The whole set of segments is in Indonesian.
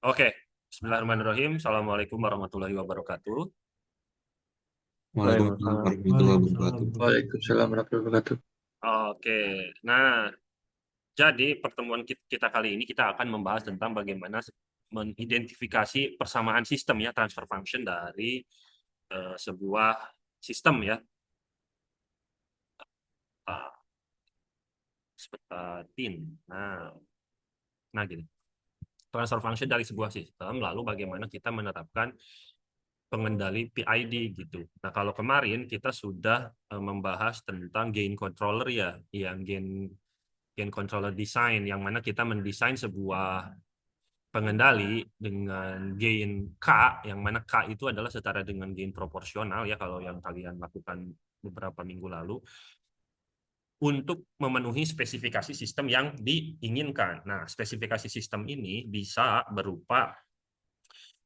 Oke, Bismillahirrahmanirrahim. Assalamualaikum warahmatullahi wabarakatuh. Waalaikumsalam Waalaikumsalam. warahmatullahi Waalaikumsalam wabarakatuh. warahmatullahi Waalaikumsalam warahmatullahi wabarakatuh. Oke, nah, jadi pertemuan kita kali ini kita akan membahas tentang bagaimana mengidentifikasi persamaan sistem ya, transfer function dari sebuah sistem ya. Ah, seperti ini. Nah, gini. Transfer function dari sebuah sistem, lalu bagaimana kita menerapkan pengendali PID gitu. Nah, kalau kemarin kita sudah membahas tentang gain controller ya, yang gain controller design, yang mana kita mendesain sebuah pengendali dengan gain K, yang mana K itu adalah setara dengan gain proporsional ya, kalau yang kalian lakukan beberapa minggu lalu, untuk memenuhi spesifikasi sistem yang diinginkan. Nah, spesifikasi sistem ini bisa berupa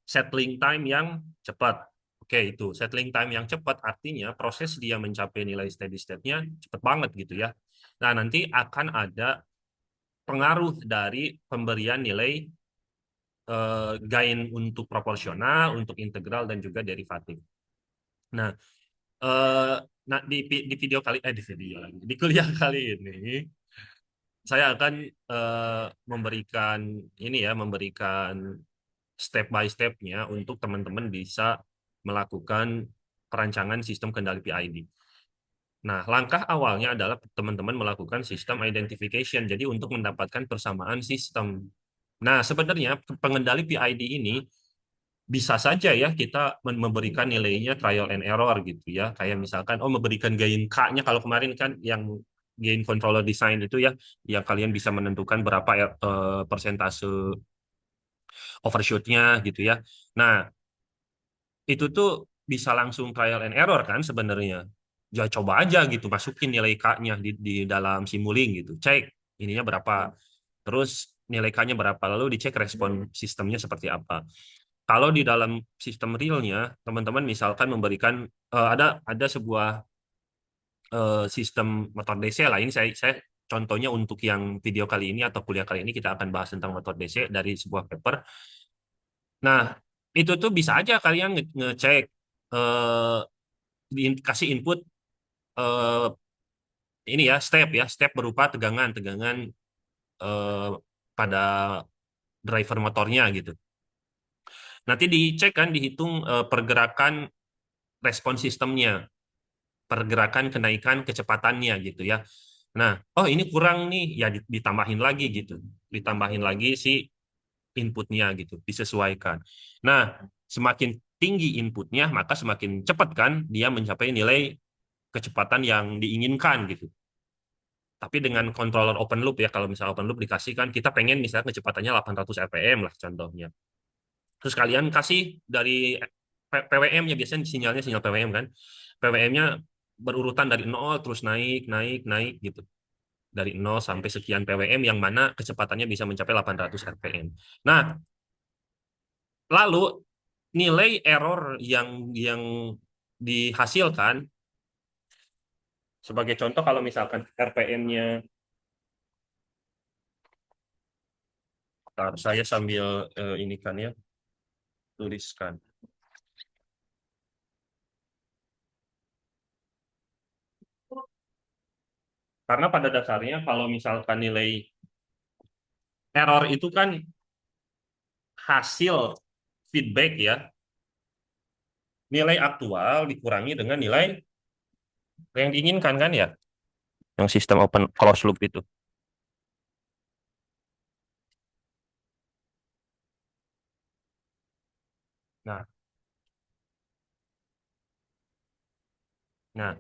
settling time yang cepat. Oke, itu settling time yang cepat artinya proses dia mencapai nilai steady state-nya cepat banget gitu ya. Nah, nanti akan ada pengaruh dari pemberian nilai gain untuk proporsional, untuk integral dan juga derivatif. Nah, eh, nah di video kali di video lagi di kuliah kali ini saya akan memberikan ini ya, memberikan step by step-nya untuk teman-teman bisa melakukan perancangan sistem kendali PID. Nah, langkah awalnya adalah teman-teman melakukan sistem identification. Jadi untuk mendapatkan persamaan sistem. Nah, sebenarnya pengendali PID ini bisa saja ya kita memberikan nilainya trial and error gitu ya. Kayak misalkan memberikan gain K-nya, kalau kemarin kan yang gain controller design itu ya, yang kalian bisa menentukan berapa persentase overshoot-nya gitu ya. Nah, itu tuh bisa langsung trial and error kan sebenarnya. Ya coba aja gitu, masukin nilai K-nya di dalam Simulink gitu. Cek ininya berapa. Terus nilai K-nya berapa, lalu dicek respon sistemnya seperti apa. Kalau di dalam sistem realnya, teman-teman misalkan memberikan ada sebuah sistem motor DC lah. Ini saya contohnya untuk yang video kali ini atau kuliah kali ini kita akan bahas tentang motor DC dari sebuah paper. Nah, itu tuh bisa aja kalian ngecek eh, kasih input eh, ini ya, step berupa tegangan eh, pada driver motornya gitu. Nanti dicek kan, dihitung pergerakan respon sistemnya, pergerakan kenaikan kecepatannya gitu ya. Nah, oh ini kurang nih, ya ditambahin lagi gitu, ditambahin lagi si inputnya gitu, disesuaikan. Nah, semakin tinggi inputnya, maka semakin cepat kan dia mencapai nilai kecepatan yang diinginkan gitu. Tapi dengan controller open loop ya, kalau misalnya open loop dikasih kan, kita pengen misalnya kecepatannya 800 rpm lah contohnya. Terus kalian kasih dari PWM-nya, biasanya sinyalnya sinyal PWM kan. PWM-nya berurutan dari 0 terus naik, naik, naik gitu. Dari 0 sampai sekian PWM yang mana kecepatannya bisa mencapai 800 rpm. Nah, lalu nilai error yang dihasilkan, sebagai contoh kalau misalkan RPM-nya, saya sambil ini kan ya, tuliskan. Karena pada dasarnya kalau misalkan nilai error itu kan hasil feedback ya, nilai aktual dikurangi dengan nilai yang diinginkan kan ya, yang sistem open close loop itu. Nah, nah,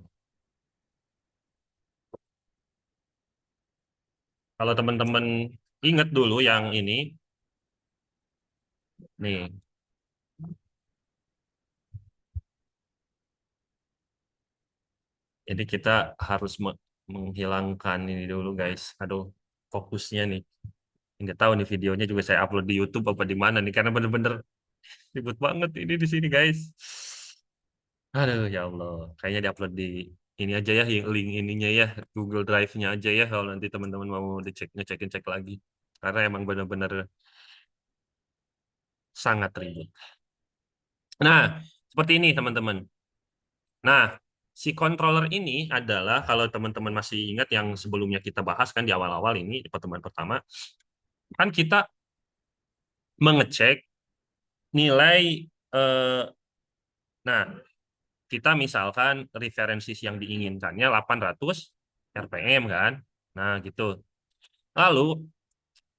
kalau teman-teman ingat dulu yang ini, nih, jadi kita harus menghilangkan ini dulu guys. Aduh, fokusnya nih. Nggak tahu nih, videonya juga saya upload di YouTube apa di mana nih, karena bener-bener ribet banget ini di sini guys. Aduh ya Allah, kayaknya diupload di ini aja ya, link ininya ya, Google Drive-nya aja ya, kalau nanti teman-teman mau dicek, ngecekin cek lagi. Karena emang bener-bener sangat ribet. Nah, seperti ini teman-teman. Nah, si controller ini adalah kalau teman-teman masih ingat yang sebelumnya kita bahas kan di awal-awal ini di pertemuan pertama, kan kita mengecek nilai eh, nah, kita misalkan referensi yang diinginkannya 800 RPM kan. Nah, gitu. Lalu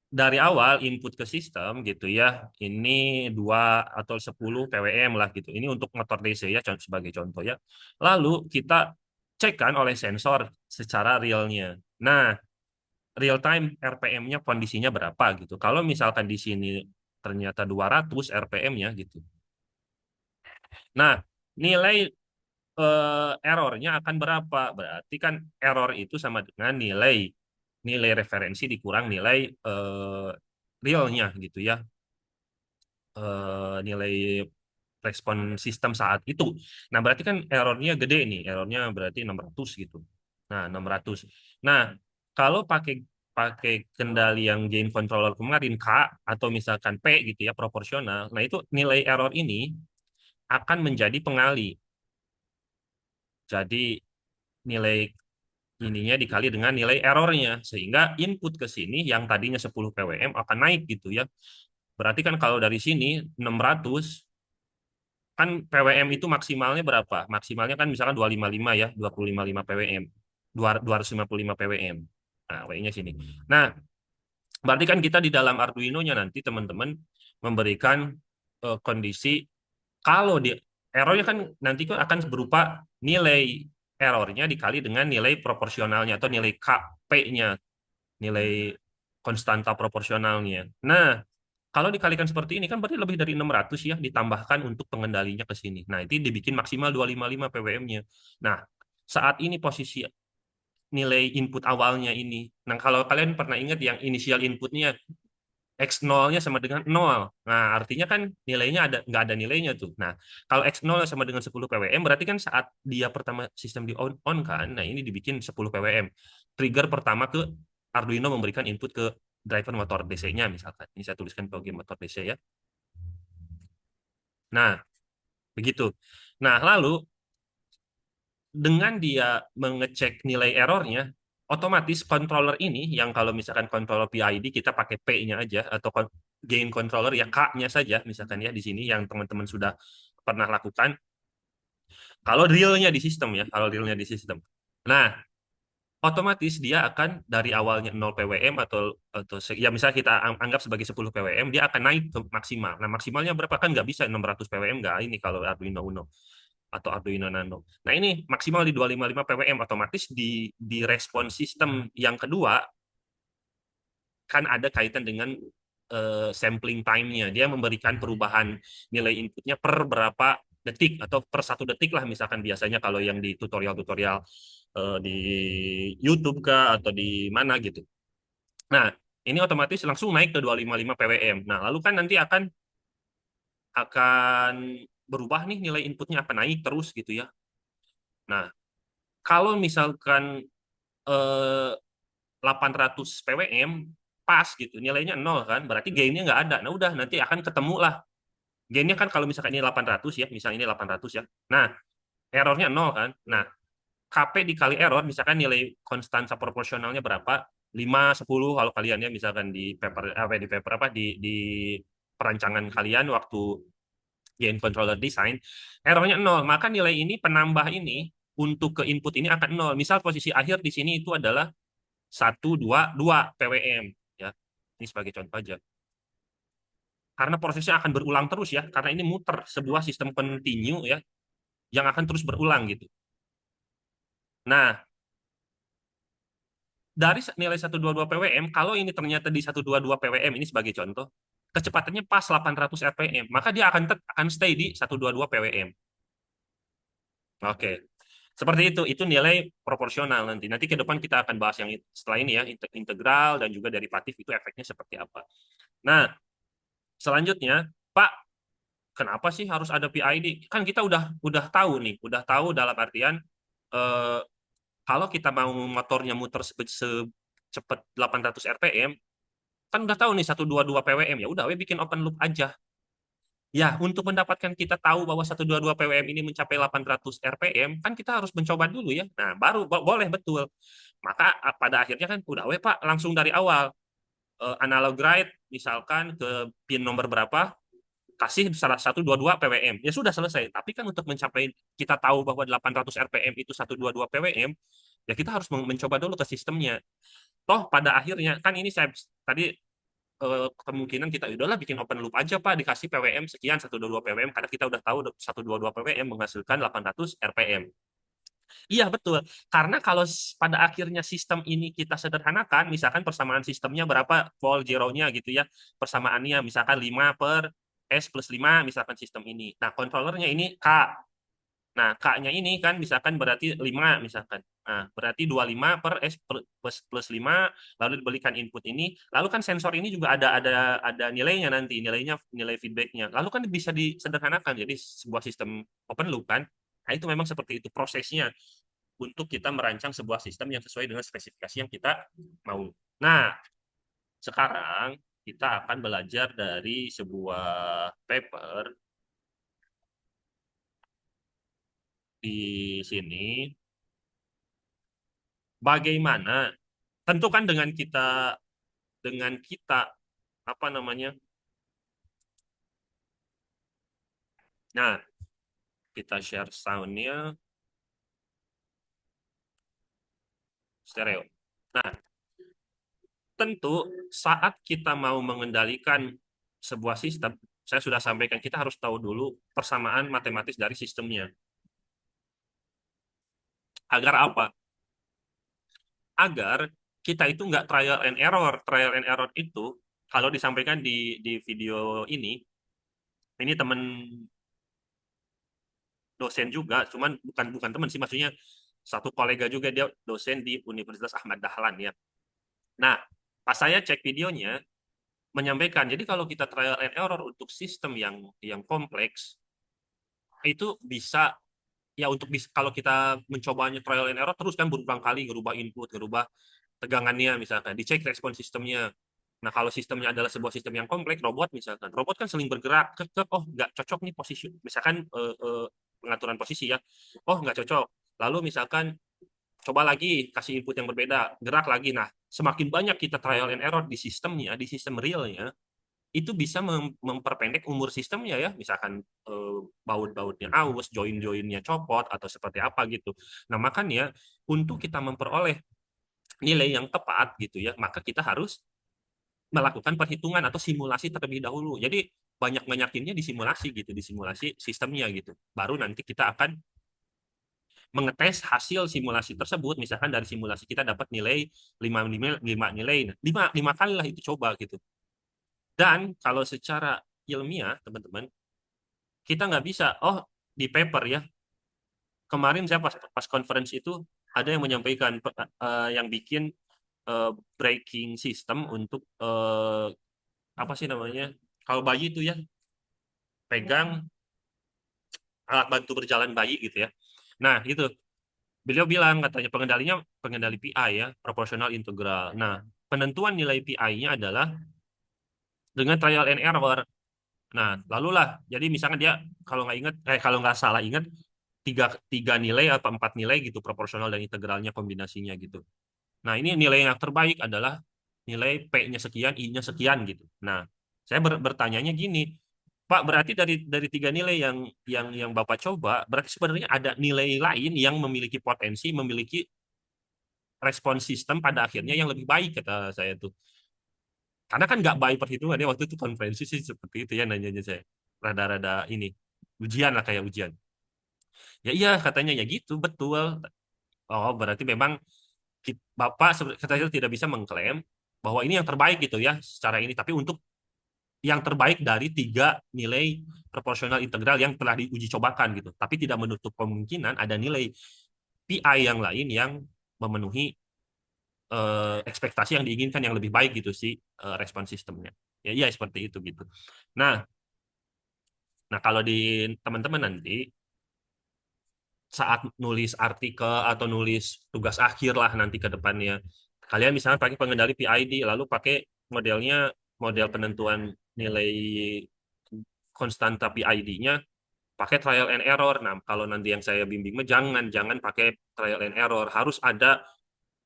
dari awal input ke sistem gitu ya, ini 2 atau 10 PWM lah gitu. Ini untuk motor DC ya sebagai contoh ya. Lalu kita cekkan oleh sensor secara realnya. Nah, real time RPM-nya kondisinya berapa gitu. Kalau misalkan di sini ternyata 200 RPM-nya gitu. Nah, nilai errornya akan berapa? Berarti kan error itu sama dengan nilai nilai referensi dikurang nilai realnya gitu ya. Nilai respon sistem saat itu. Nah, berarti kan errornya gede nih. Errornya berarti 600 gitu. Nah, 600. Nah, kalau pakai pakai kendali yang gain controller kemarin K atau misalkan P gitu ya proporsional. Nah, itu nilai error ini akan menjadi pengali. Jadi nilai ininya dikali dengan nilai errornya sehingga input ke sini yang tadinya 10 PWM akan naik gitu ya. Berarti kan kalau dari sini 600 kan PWM itu maksimalnya berapa? Maksimalnya kan misalkan 255 ya, 255 PWM. 255 PWM. Nah, W-nya sini. Nah, berarti kan kita di dalam Arduino-nya nanti teman-teman memberikan kondisi kalau di errornya kan nanti kan akan berupa nilai errornya dikali dengan nilai proporsionalnya atau nilai KP-nya, nilai konstanta proporsionalnya. Nah, kalau dikalikan seperti ini kan berarti lebih dari 600 ya ditambahkan untuk pengendalinya ke sini. Nah, itu dibikin maksimal 255 PWM-nya. Nah, saat ini posisi nilai input awalnya ini. Nah, kalau kalian pernah ingat yang initial inputnya X0-nya sama dengan 0. Nah, artinya kan nilainya nggak ada nilainya tuh. Nah, kalau X0 sama dengan 10 PWM, berarti kan saat dia pertama sistem di on kan, nah ini dibikin 10 PWM. Trigger pertama ke Arduino memberikan input ke driver motor DC-nya misalkan. Ini saya tuliskan bagian motor DC ya. Nah, begitu. Nah, lalu dengan dia mengecek nilai errornya, otomatis controller ini yang kalau misalkan controller PID kita pakai P-nya aja atau gain controller ya K-nya saja misalkan ya di sini yang teman-teman sudah pernah lakukan. Kalau realnya di sistem ya, kalau realnya di sistem. Nah, otomatis dia akan dari awalnya 0 PWM atau ya misalnya kita anggap sebagai 10 PWM dia akan naik ke maksimal. Nah, maksimalnya berapa kan nggak bisa 600 PWM nggak ini kalau Arduino Uno atau Arduino Nano. Nah, ini maksimal di 255 PWM otomatis di respon sistem yang kedua kan ada kaitan dengan sampling time-nya. Dia memberikan perubahan nilai inputnya per berapa detik atau per 1 detik lah misalkan biasanya kalau yang di tutorial-tutorial di YouTube kah atau di mana gitu. Nah, ini otomatis langsung naik ke 255 PWM. Nah, lalu kan nanti akan berubah nih nilai inputnya akan naik terus gitu ya. Nah, kalau misalkan 800 PWM pas gitu nilainya 0 kan berarti gainnya nggak ada. Nah udah nanti akan ketemu lah gainnya kan kalau misalkan ini 800 ya misalnya ini 800 ya. Nah errornya 0 kan. Nah KP dikali error misalkan nilai konstansa proporsionalnya berapa 5 10 kalau kalian ya misalkan di paper apa di perancangan kalian waktu gain controller design errornya 0 maka nilai ini penambah ini untuk ke input ini akan 0. Misal posisi akhir di sini itu adalah 1 2 2 PWM ya. Ini sebagai contoh aja. Karena prosesnya akan berulang terus ya, karena ini muter sebuah sistem continue ya yang akan terus berulang gitu. Nah, dari nilai 122 PWM, kalau ini ternyata di 122 PWM ini sebagai contoh, kecepatannya pas 800 RPM, maka dia akan stay di 122 PWM. Oke. Seperti itu nilai proporsional nanti. Nanti ke depan kita akan bahas yang setelah ini ya, integral dan juga derivatif itu efeknya seperti apa. Nah, selanjutnya, Pak, kenapa sih harus ada PID? Kan kita udah tahu nih, udah tahu dalam artian eh, kalau kita mau motornya muter secepat 800 RPM, kan udah tahu nih 122 PWM ya, udah we bikin open loop aja. Ya, untuk mendapatkan kita tahu bahwa 122 PWM ini mencapai 800 RPM, kan kita harus mencoba dulu ya. Nah, baru boleh betul. Maka pada akhirnya kan udah, weh Pak, langsung dari awal analog write misalkan ke pin nomor berapa, kasih salah satu 22 PWM. Ya sudah selesai. Tapi kan untuk mencapai kita tahu bahwa 800 RPM itu 122 PWM, ya kita harus mencoba dulu ke sistemnya. Toh pada akhirnya kan ini saya tadi kemungkinan kita udahlah bikin open loop aja Pak, dikasih PWM sekian 122 PWM karena kita udah tahu 122 PWM menghasilkan 800 RPM. Iya betul. Karena kalau pada akhirnya sistem ini kita sederhanakan, misalkan persamaan sistemnya berapa volt zero-nya gitu ya. Persamaannya misalkan 5 per S plus 5 misalkan sistem ini. Nah, kontrolernya ini K. Nah, K-nya ini kan misalkan berarti 5 misalkan. Nah, berarti 25 per S plus 5 lalu diberikan input ini. Lalu kan sensor ini juga ada nilainya nanti, nilai feedbacknya. Lalu kan bisa disederhanakan jadi sebuah sistem open loop kan. Nah, itu memang seperti itu prosesnya untuk kita merancang sebuah sistem yang sesuai dengan spesifikasi yang kita mau. Nah, sekarang kita akan belajar dari sebuah paper di sini bagaimana tentu kan dengan kita apa namanya. Nah, kita share soundnya stereo. Nah, tentu saat kita mau mengendalikan sebuah sistem, saya sudah sampaikan kita harus tahu dulu persamaan matematis dari sistemnya. Agar apa? Agar kita itu nggak trial and error. Trial and error itu kalau disampaikan di video ini teman dosen juga, cuman bukan bukan teman sih, maksudnya satu kolega juga dia dosen di Universitas Ahmad Dahlan ya. Nah, pas saya cek videonya menyampaikan, jadi kalau kita trial and error untuk sistem yang kompleks itu bisa ya untuk bisa kalau kita mencobanya trial and error terus kan berulang kali ngerubah input, ngerubah tegangannya misalkan, dicek respon sistemnya. Nah, kalau sistemnya adalah sebuah sistem yang kompleks, robot misalkan, robot kan sering bergerak, oh nggak cocok nih posisi, misalkan pengaturan posisi ya, oh nggak cocok. Lalu misalkan coba lagi kasih input yang berbeda, gerak lagi. Nah, semakin banyak kita trial and error di sistemnya, di sistem realnya, itu bisa memperpendek umur sistemnya ya, misalkan baut-bautnya aus, join-joinnya copot atau seperti apa gitu. Nah, makanya untuk kita memperoleh nilai yang tepat gitu ya, maka kita harus melakukan perhitungan atau simulasi terlebih dahulu. Jadi banyak-banyakinnya di simulasi gitu, di simulasi sistemnya gitu. Baru nanti kita akan mengetes hasil simulasi tersebut. Misalkan dari simulasi kita dapat nilai 5 nilai, 5 kali lah itu coba gitu. Dan kalau secara ilmiah, teman-teman, kita nggak bisa, oh di paper ya, kemarin saya pas conference itu ada yang menyampaikan, yang bikin braking system untuk apa sih namanya, kalau bayi itu ya pegang alat bantu berjalan bayi gitu ya. Nah itu beliau bilang katanya pengendalinya pengendali PI ya, proporsional integral. Nah, penentuan nilai PI-nya adalah dengan trial and error. Nah, lalulah jadi misalnya dia kalau nggak ingat, kalau nggak salah ingat tiga tiga nilai atau 4 nilai gitu, proporsional dan integralnya kombinasinya gitu. Nah, ini nilai yang terbaik adalah nilai P-nya sekian, I-nya sekian gitu. Nah, saya bertanyanya gini, Pak, berarti dari 3 nilai yang Bapak coba, berarti sebenarnya ada nilai lain yang memiliki potensi, memiliki respon sistem pada akhirnya yang lebih baik, kata saya tuh. Karena kan nggak baik perhitungannya waktu itu konferensi sih seperti itu ya nanyanya saya. Rada-rada ini, ujian lah kayak ujian. Ya iya katanya ya gitu, betul. Oh, berarti memang Bapak katanya tidak bisa mengklaim bahwa ini yang terbaik gitu ya secara ini, tapi untuk yang terbaik dari 3 nilai proporsional integral yang telah diuji cobakan gitu. Tapi tidak menutup kemungkinan ada nilai PI yang lain yang memenuhi ekspektasi yang diinginkan yang lebih baik gitu sih, respon sistemnya. Ya iya seperti itu gitu. Nah, nah kalau di teman-teman nanti saat nulis artikel atau nulis tugas akhir lah nanti ke depannya, kalian misalnya pakai pengendali PID lalu pakai modelnya model penentuan nilai konstanta PID-nya pakai trial and error. Nah, kalau nanti yang saya bimbing mah jangan pakai trial and error, harus ada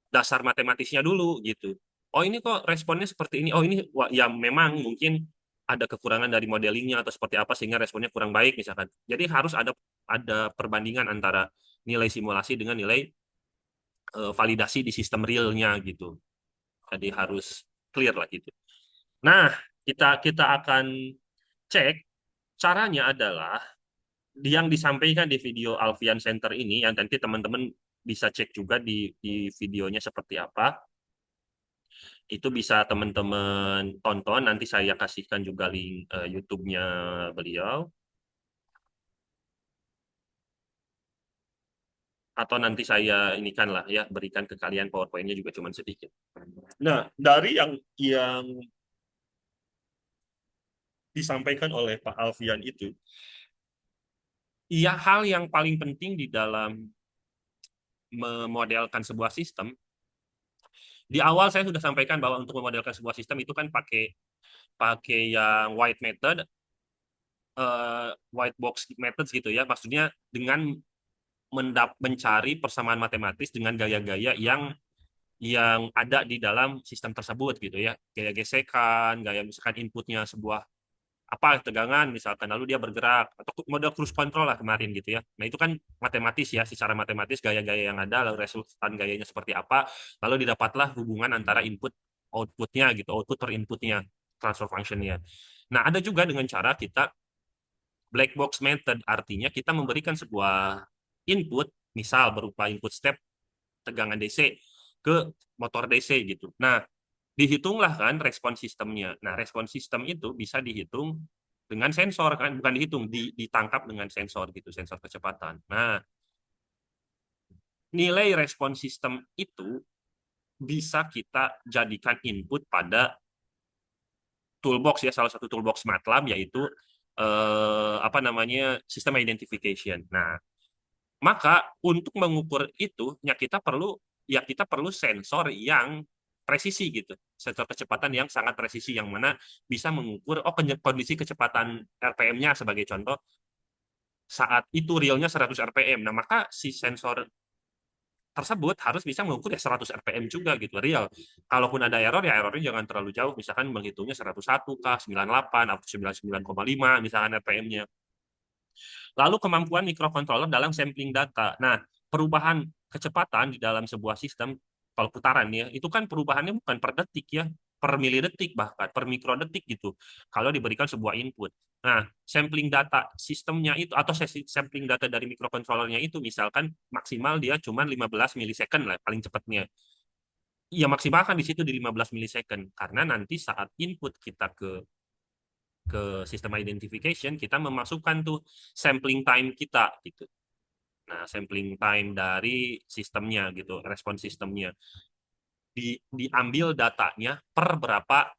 dasar matematisnya dulu gitu. Oh ini kok responnya seperti ini. Oh ini wah, ya memang mungkin ada kekurangan dari modelingnya atau seperti apa sehingga responnya kurang baik misalkan. Jadi harus ada perbandingan antara nilai simulasi dengan nilai validasi di sistem realnya gitu. Jadi harus clear lah gitu. Nah, kita kita akan cek caranya adalah yang disampaikan di video Alfian Center ini yang nanti teman-teman bisa cek juga di videonya seperti apa. Itu bisa teman-teman tonton. Nanti saya kasihkan juga link YouTube-nya beliau. Atau nanti saya inikan lah ya, berikan ke kalian PowerPoint-nya juga cuma sedikit. Nah, dari yang disampaikan oleh Pak Alfian itu, ya hal yang paling penting di dalam memodelkan sebuah sistem, di awal saya sudah sampaikan bahwa untuk memodelkan sebuah sistem itu kan pakai pakai yang white method, white box methods gitu ya. Maksudnya dengan mencari persamaan matematis dengan gaya-gaya yang ada di dalam sistem tersebut gitu ya. Gaya gesekan, gaya misalkan inputnya sebuah apa tegangan misalkan lalu dia bergerak atau model cruise control lah kemarin gitu ya. Nah, itu kan matematis ya, secara matematis gaya-gaya yang ada lalu resultan gayanya seperti apa, lalu didapatlah hubungan antara input outputnya gitu, output per inputnya, transfer functionnya. Nah, ada juga dengan cara kita black box method, artinya kita memberikan sebuah input, misal berupa input step tegangan DC ke motor DC gitu. Nah, dihitunglah kan respon sistemnya. Nah, respon sistem itu bisa dihitung dengan sensor kan, bukan dihitung, ditangkap dengan sensor gitu, sensor kecepatan. Nah, nilai respon sistem itu bisa kita jadikan input pada toolbox ya, salah satu toolbox MATLAB yaitu apa namanya sistem identification. Nah, maka untuk mengukur itu kita perlu sensor yang presisi gitu. Sensor kecepatan yang sangat presisi yang mana bisa mengukur kondisi kecepatan RPM-nya sebagai contoh saat itu realnya 100 RPM. Nah, maka si sensor tersebut harus bisa mengukur ya 100 RPM juga gitu real. Kalaupun ada error ya errornya jangan terlalu jauh, misalkan menghitungnya 101 kah, 98 atau 99,5 misalkan RPM-nya. Lalu kemampuan mikrokontroller dalam sampling data. Nah, perubahan kecepatan di dalam sebuah sistem, kalau putaran ya, itu kan perubahannya bukan per detik ya, per milidetik bahkan, per mikrodetik gitu, kalau diberikan sebuah input. Nah, sampling data sistemnya itu, atau sampling data dari mikrokontrollernya itu, misalkan maksimal dia cuma 15 milisecond lah, paling cepatnya. Ya maksimalkan di situ di 15 milisecond, karena nanti saat input kita ke sistem identification, kita memasukkan tuh sampling time kita gitu. Nah, sampling time dari sistemnya gitu, respon sistemnya. Diambil datanya per berapa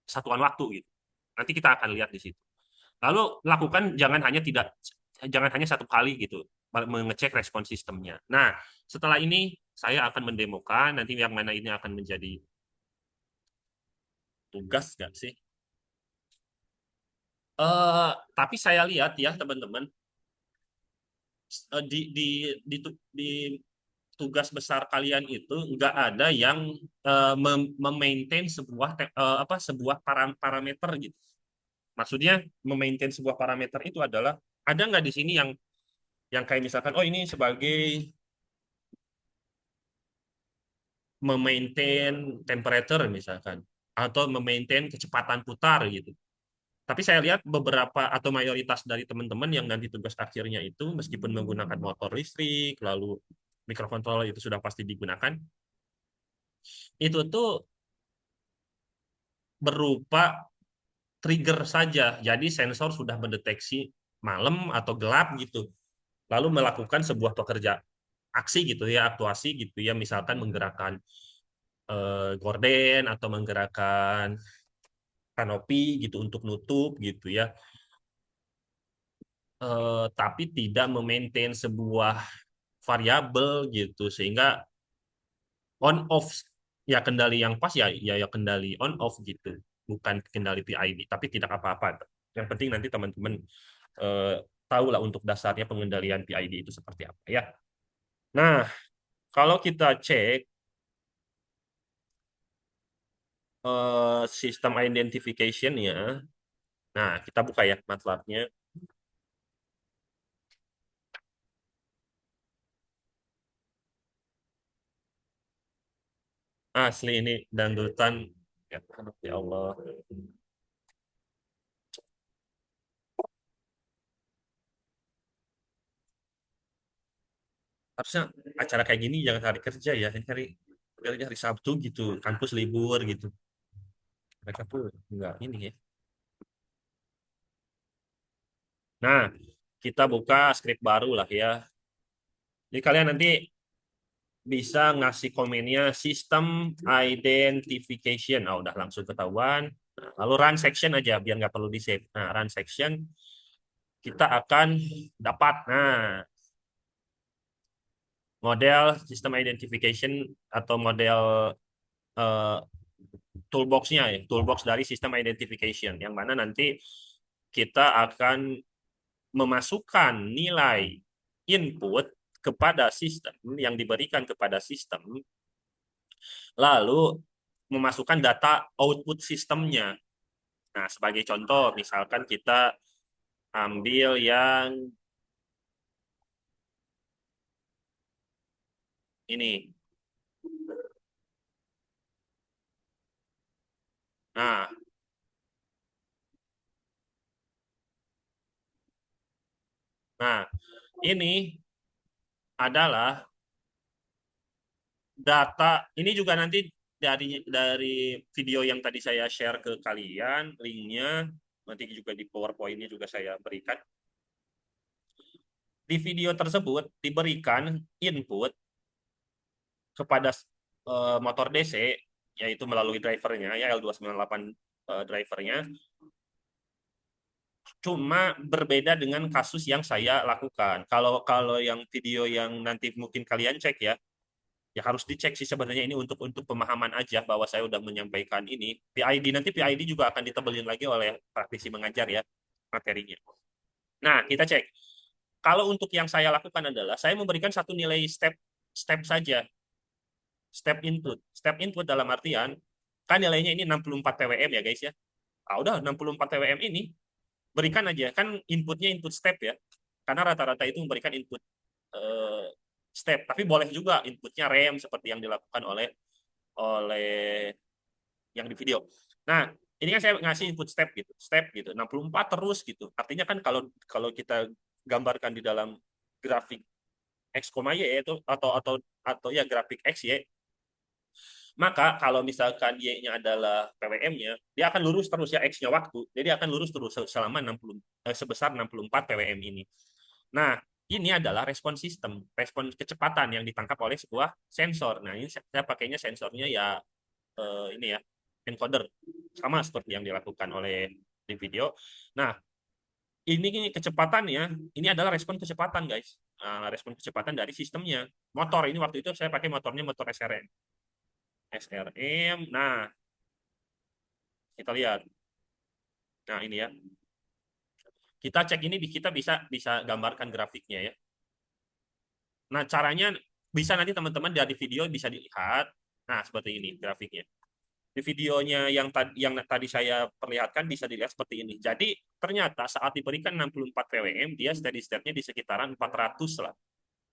satuan waktu gitu. Nanti kita akan lihat di situ. Lalu lakukan jangan hanya satu kali gitu mengecek respon sistemnya. Nah, setelah ini saya akan mendemokan nanti yang mana ini akan menjadi tugas nggak sih? Tapi saya lihat ya teman-teman di tugas besar kalian itu nggak ada yang memaintain sebuah parameter gitu. Maksudnya memaintain sebuah parameter itu adalah ada nggak di sini yang kayak misalkan oh ini sebagai memaintain temperature misalkan atau memaintain kecepatan putar gitu. Tapi saya lihat beberapa atau mayoritas dari teman-teman yang nanti tugas akhirnya itu meskipun menggunakan motor listrik lalu mikrokontroller itu sudah pasti digunakan, itu tuh berupa trigger saja. Jadi sensor sudah mendeteksi malam atau gelap gitu. Lalu melakukan sebuah pekerja aksi gitu ya, aktuasi gitu ya, misalkan menggerakkan gorden atau menggerakkan kanopi gitu untuk nutup gitu ya. Tapi tidak memaintain sebuah variabel gitu sehingga on off ya kendali yang pas ya kendali on off gitu, bukan kendali PID tapi tidak apa-apa. Yang penting nanti teman-teman eh, tahu lah untuk dasarnya pengendalian PID itu seperti apa ya. Nah, kalau kita cek sistem identification ya, nah kita buka ya MATLAB-nya. Asli ini dangdutan. Ya, aduh, ya Allah. Harusnya acara kayak gini jangan hari kerja ya, hari Sabtu gitu, kampus libur gitu. Mereka tuh enggak ini ya. Nah, kita buka script baru lah ya. Jadi kalian nanti bisa ngasih komennya sistem identification. Ah, udah langsung ketahuan. Nah, lalu run section aja biar nggak perlu di save. Nah, run section kita akan dapat. Nah, model sistem identification atau model eh, toolbox-nya ya, toolbox dari sistem identification yang mana nanti kita akan memasukkan nilai input kepada sistem yang diberikan kepada sistem, lalu memasukkan data output sistemnya. Nah, sebagai contoh, misalkan kita ambil yang ini. Nah, nah ini adalah data. Ini juga nanti dari video yang tadi saya share ke kalian, linknya nanti juga di PowerPoint-nya juga saya berikan. Di video tersebut diberikan input kepada motor DC, yaitu melalui drivernya, ya L298 drivernya, cuma berbeda dengan kasus yang saya lakukan. Kalau kalau yang video yang nanti mungkin kalian cek ya, ya harus dicek sih sebenarnya ini untuk pemahaman aja bahwa saya udah menyampaikan ini. PID nanti PID juga akan ditebelin lagi oleh praktisi mengajar ya materinya. Nah, kita cek. Kalau untuk yang saya lakukan adalah saya memberikan satu nilai step step saja, step input. Step input dalam artian kan nilainya ini 64 PWM ya guys ya. Ah, udah 64 PWM ini berikan aja kan inputnya input step ya. Karena rata-rata itu memberikan input eh, step, tapi boleh juga inputnya rem seperti yang dilakukan oleh oleh yang di video. Nah, ini kan saya ngasih input step gitu, 64 terus gitu. Artinya kan kalau kalau kita gambarkan di dalam grafik X, Y itu atau ya grafik X Y, maka kalau misalkan Y-nya adalah PWM-nya, dia akan lurus terus ya X-nya waktu. Jadi akan lurus terus selama 60 sebesar 64 PWM ini. Nah, ini adalah respon sistem, respon kecepatan yang ditangkap oleh sebuah sensor. Nah, ini saya pakainya sensornya ya ini ya encoder sama seperti yang dilakukan oleh di video. Nah, ini kecepatannya, ini adalah respon kecepatan guys. Nah, respon kecepatan dari sistemnya. Motor ini waktu itu saya pakai motornya motor SRM. SRM. Nah, kita lihat. Nah, ini ya. Kita cek ini kita bisa bisa gambarkan grafiknya ya. Nah, caranya bisa nanti teman-teman dari video bisa dilihat. Nah, seperti ini grafiknya. Di videonya yang tadi saya perlihatkan bisa dilihat seperti ini. Jadi ternyata saat diberikan 64 PWM dia steady state-nya di sekitaran 400 lah.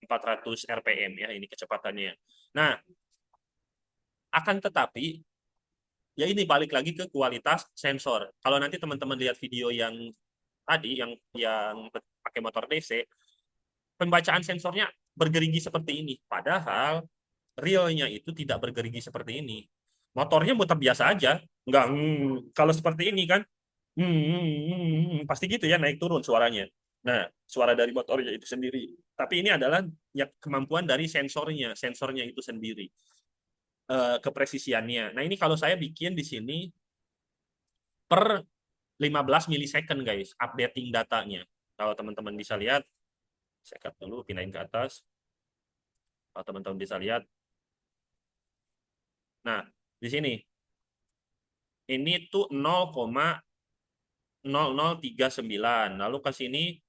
400 RPM ya ini kecepatannya. Nah, akan tetapi ya ini balik lagi ke kualitas sensor. Kalau nanti teman-teman lihat video yang tadi yang pakai motor DC, pembacaan sensornya bergerigi seperti ini. Padahal realnya itu tidak bergerigi seperti ini. Motornya muter biasa aja, nggak kalau seperti ini kan, pasti gitu ya naik turun suaranya. Nah, suara dari motornya itu sendiri. Tapi ini adalah ya kemampuan dari sensornya itu sendiri, kepresisiannya. Nah, ini kalau saya bikin di sini per 15 milisecond guys, updating datanya. Kalau teman-teman bisa lihat, saya cut dulu, pindahin ke atas. Kalau teman-teman bisa lihat, nah di sini ini tuh 0,0 0039. Lalu ke sini,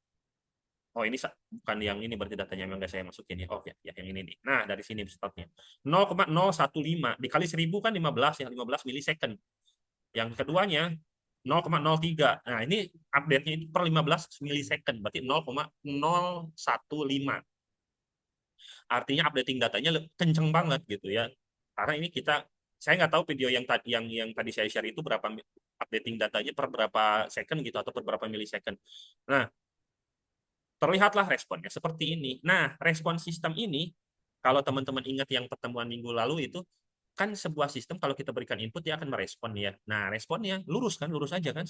oh ini bukan yang ini berarti datanya yang nggak saya masukin ya. Oh ya, yang ini nih. Nah, dari sini startnya. 0,015 dikali 1000 kan 15 ya, 15 milisecond. Yang keduanya 0,03. Nah, ini update-nya ini per 15 milisecond, berarti 0,015. Artinya updating datanya kenceng banget gitu ya. Karena ini saya nggak tahu video yang tadi saya share itu berapa updating datanya per berapa second gitu atau per berapa milisecond. Nah, terlihatlah responnya seperti ini. Nah, respon sistem ini, kalau teman-teman ingat yang pertemuan minggu lalu itu, kan sebuah sistem kalau kita berikan input dia akan merespon ya. Nah, responnya lurus kan, lurus aja kan,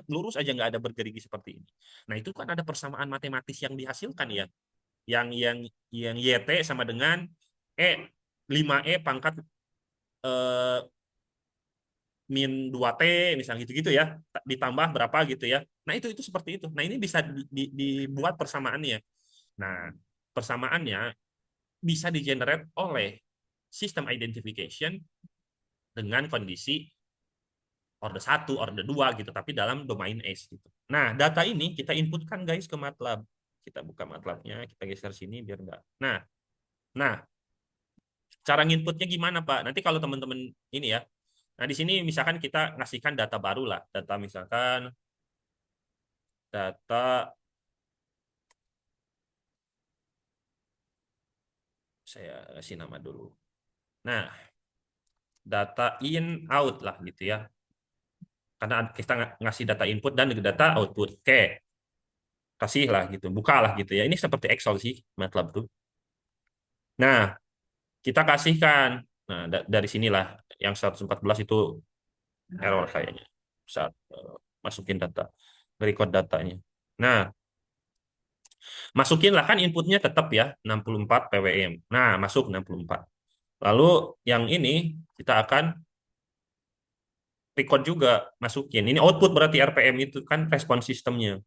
lurus aja nggak ada bergerigi seperti ini. Nah, itu kan ada persamaan matematis yang dihasilkan ya, yang YT sama dengan E 5E pangkat eh, min 2T misalnya gitu-gitu ya, ditambah berapa gitu ya. Nah, itu seperti itu. Nah, ini bisa dibuat persamaannya. Nah, persamaannya bisa di-generate oleh sistem identification dengan kondisi order 1, order 2 gitu, tapi dalam domain S gitu. Nah, data ini kita inputkan guys ke MATLAB. Kita buka MATLAB-nya, kita geser sini biar enggak. Nah, cara nginputnya gimana, Pak? Nanti kalau teman-teman ini ya. Nah, di sini misalkan kita ngasihkan data baru lah. Data misalkan data saya kasih nama dulu. Nah, data in out lah gitu ya. Karena kita ngasih data input dan data output. Oke, kasih lah gitu, bukalah gitu ya. Ini seperti Excel sih, MATLAB tuh. Nah, kita kasihkan. Nah, dari sinilah yang 114 itu error kayaknya saat masukin data, record datanya. Nah, masukinlah kan inputnya tetap ya 64 PWM. Nah, masuk 64. Lalu yang ini kita akan record juga masukin. Ini output berarti RPM itu kan respon sistemnya.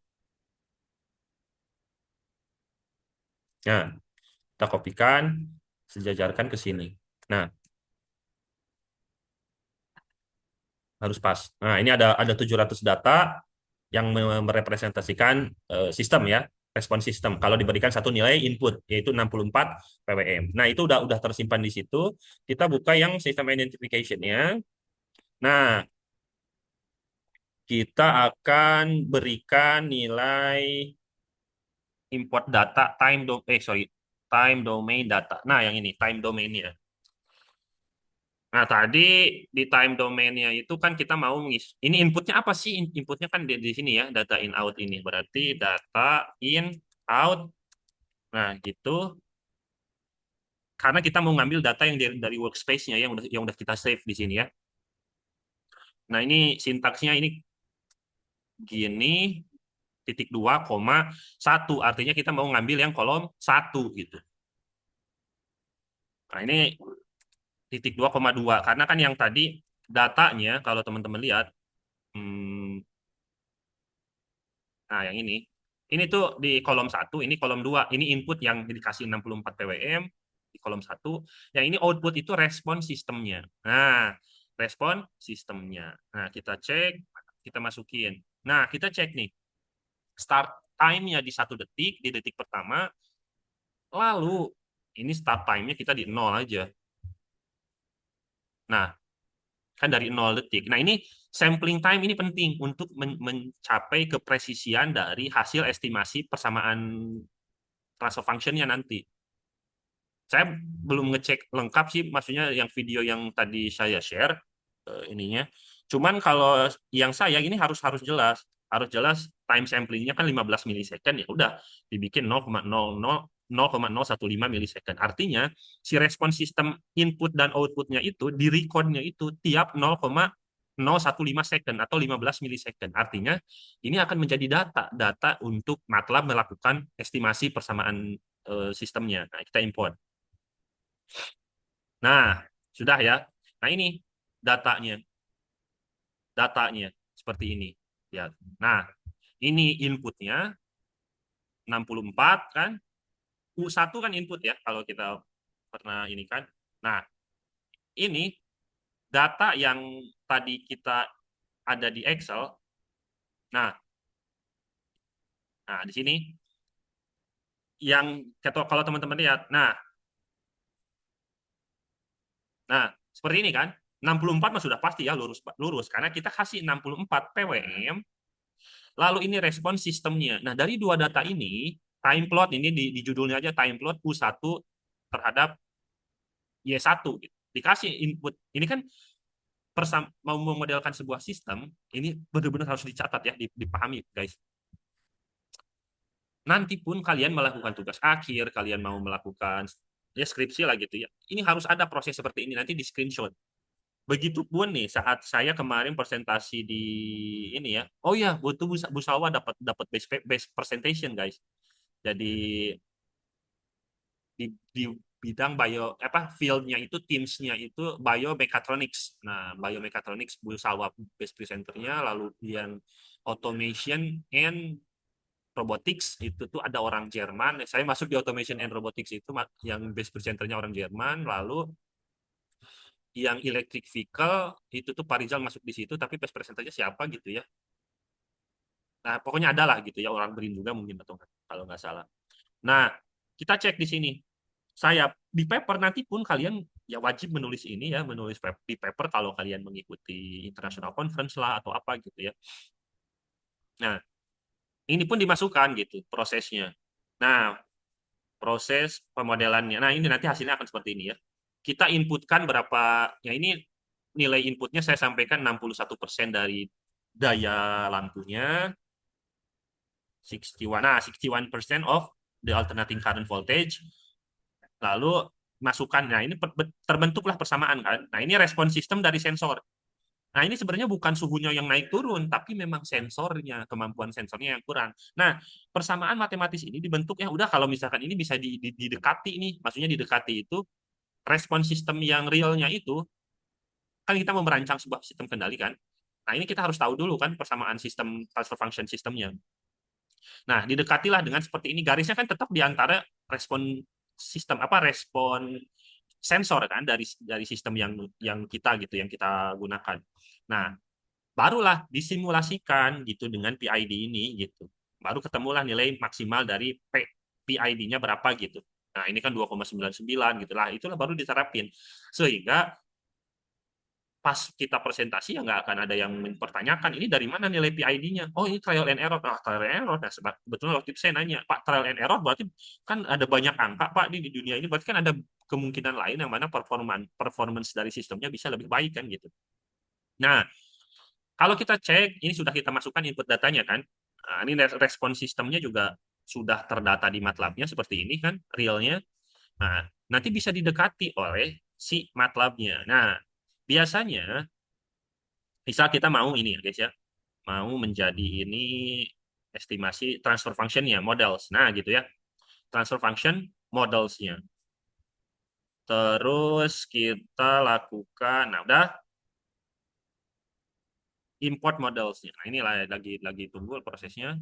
Nah, kita kopikan, sejajarkan ke sini. Nah, harus pas. Nah, ini ada 700 data yang merepresentasikan sistem ya, respon sistem. Kalau diberikan satu nilai input yaitu 64 PWM. Nah, itu udah tersimpan di situ. Kita buka yang sistem identification-nya. Nah, kita akan berikan nilai import data time domain data. Nah, yang ini time domain-nya. Nah, tadi di time domain-nya itu kan kita mau ini inputnya apa sih? Inputnya kan di sini ya, data in out ini. Berarti data in out. Nah, gitu. Karena kita mau ngambil data yang dari workspace-nya yang udah kita save di sini ya. Nah, ini sintaksnya ini gini, titik 2,1. Artinya kita mau ngambil yang kolom 1 gitu. Nah, ini titik 2,2. Karena kan yang tadi datanya, kalau teman-teman lihat, nah, yang ini tuh di kolom 1, ini kolom 2, ini input yang dikasih 64 PWM di kolom 1. Yang ini output itu respon sistemnya. Nah, respon sistemnya. Nah, kita cek, kita masukin. Nah, kita cek nih, start time-nya di 1 detik, di detik pertama, lalu ini start time-nya kita di 0 aja. Nah, kan dari 0 detik. Nah, ini sampling time ini penting untuk mencapai kepresisian dari hasil estimasi persamaan transfer function-nya nanti. Saya belum ngecek lengkap sih, maksudnya yang video yang tadi saya share ininya. Cuman kalau yang saya ini harus jelas time samplingnya kan 15 milisecond ya udah dibikin 0,00 milisecond. Artinya si respon sistem input dan outputnya itu di recordnya itu tiap 0,015 second atau 15 milisecond. Artinya ini akan menjadi data untuk MATLAB melakukan estimasi persamaan sistemnya. Nah, kita import. Nah, sudah ya. Nah, ini datanya. Datanya seperti ini. Ya. Nah, ini inputnya 64 kan. U1 kan input ya kalau kita pernah ini kan. Nah, ini data yang tadi kita ada di Excel. Nah, Nah, di sini yang kalau teman-teman lihat, nah seperti ini kan, 64 mah sudah pasti ya lurus lurus karena kita kasih 64 PWM, lalu ini respon sistemnya. Nah, dari dua data ini, time plot ini di judulnya aja time plot U1 terhadap Y1 gitu. Dikasih input. Ini kan mau memodelkan sebuah sistem, ini benar-benar harus dicatat ya, dipahami guys. Nanti pun kalian melakukan tugas akhir, kalian mau melakukan ya skripsi lah gitu ya. Ini harus ada proses seperti ini nanti di screenshot. Begitupun nih saat saya kemarin presentasi di ini ya. Oh ya, butuh Bu Salwa dapat dapat best presentation guys. Jadi di bidang bio apa fieldnya itu teamsnya itu biomechatronics. Nah, biomechatronics Bu Salwa best presenternya, lalu yang automation and robotics itu tuh ada orang Jerman. Saya masuk di automation and robotics itu yang best presenternya orang Jerman, lalu yang electric vehicle itu tuh Pak Rizal masuk di situ, tapi best presenternya siapa gitu ya. Nah, pokoknya ada lah gitu ya, orang Berin juga mungkin atau enggak, kalau nggak salah. Nah, kita cek di sini. Saya di paper nanti pun kalian ya wajib menulis ini ya, menulis di paper kalau kalian mengikuti international conference lah atau apa gitu ya. Nah, ini pun dimasukkan gitu prosesnya. Nah, proses pemodelannya. Nah, ini nanti hasilnya akan seperti ini ya. Kita inputkan berapa, ya ini nilai inputnya saya sampaikan 61% dari daya lampunya, 61, nah 61% of the alternating current voltage, lalu masukkan, nah ini terbentuklah persamaan kan. Nah ini respon sistem dari sensor. Nah ini sebenarnya bukan suhunya yang naik turun, tapi memang sensornya, kemampuan sensornya yang kurang. Nah persamaan matematis ini dibentuk ya udah kalau misalkan ini bisa didekati nih, maksudnya didekati itu respon sistem yang realnya itu kan kita mau merancang sebuah sistem kendali kan. Nah ini kita harus tahu dulu kan persamaan sistem transfer function sistemnya. Nah didekatilah dengan seperti ini garisnya kan tetap di antara respon sistem apa respon sensor kan dari sistem yang kita gitu yang kita gunakan. Nah barulah disimulasikan gitu dengan PID ini gitu. Baru ketemulah nilai maksimal dari PID-nya berapa gitu. Nah, ini kan 2,99 gitu lah. Itulah baru diterapin. Sehingga pas kita presentasi ya nggak akan ada yang mempertanyakan ini dari mana nilai PID-nya. Oh, ini trial and error. Nah, trial and error. Nah, sebetulnya waktu itu saya nanya, Pak, trial and error berarti kan ada banyak angka, Pak, di dunia ini. Berarti kan ada kemungkinan lain yang mana performance dari sistemnya bisa lebih baik kan gitu. Nah, kalau kita cek, ini sudah kita masukkan input datanya kan. Nah, ini respon sistemnya juga sudah terdata di MATLAB-nya seperti ini kan, realnya. Nah, nanti bisa didekati oleh si MATLAB-nya. Nah, biasanya, misal kita mau ini ya guys ya, mau menjadi ini estimasi transfer function-nya, models. Nah, gitu ya. Transfer function models-nya. Terus kita lakukan, nah udah import models-nya. Nah, ini lagi tunggu prosesnya.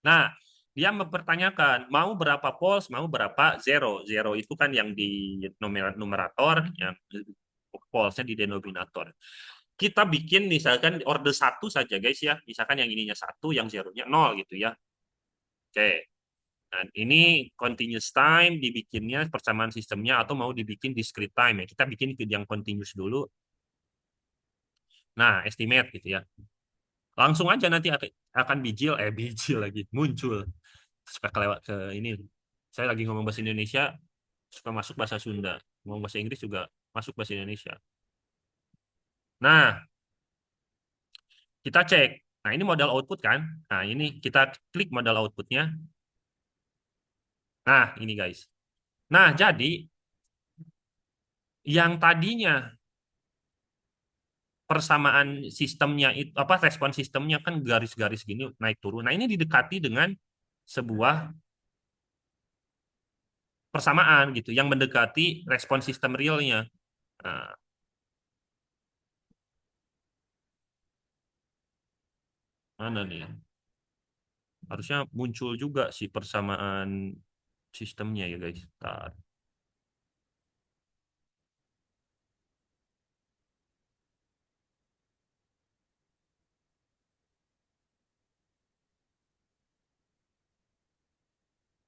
Nah, dia mempertanyakan mau berapa poles, mau berapa zero. Zero itu kan yang di numerator, yang polesnya di denominator. Kita bikin misalkan order satu saja guys ya. Misalkan yang ininya satu, yang zeronya nol gitu ya. Oke. Nah, ini continuous time dibikinnya persamaan sistemnya atau mau dibikin discrete time ya. Kita bikin yang continuous dulu. Nah, estimate gitu ya. Langsung aja nanti akan bijil lagi muncul. Suka kelewat ke ini. Saya lagi ngomong bahasa Indonesia, suka masuk bahasa Sunda. Ngomong bahasa Inggris juga masuk bahasa Indonesia. Nah, kita cek. Nah, ini modal output kan. Nah, ini kita klik modal outputnya. Nah, ini guys. Nah, jadi yang tadinya persamaan sistemnya itu apa respon sistemnya kan garis-garis gini naik turun. Nah, ini didekati dengan sebuah persamaan gitu yang mendekati respon sistem realnya. Nah, mana nih? Harusnya muncul juga sih persamaan sistemnya ya guys. Ntar.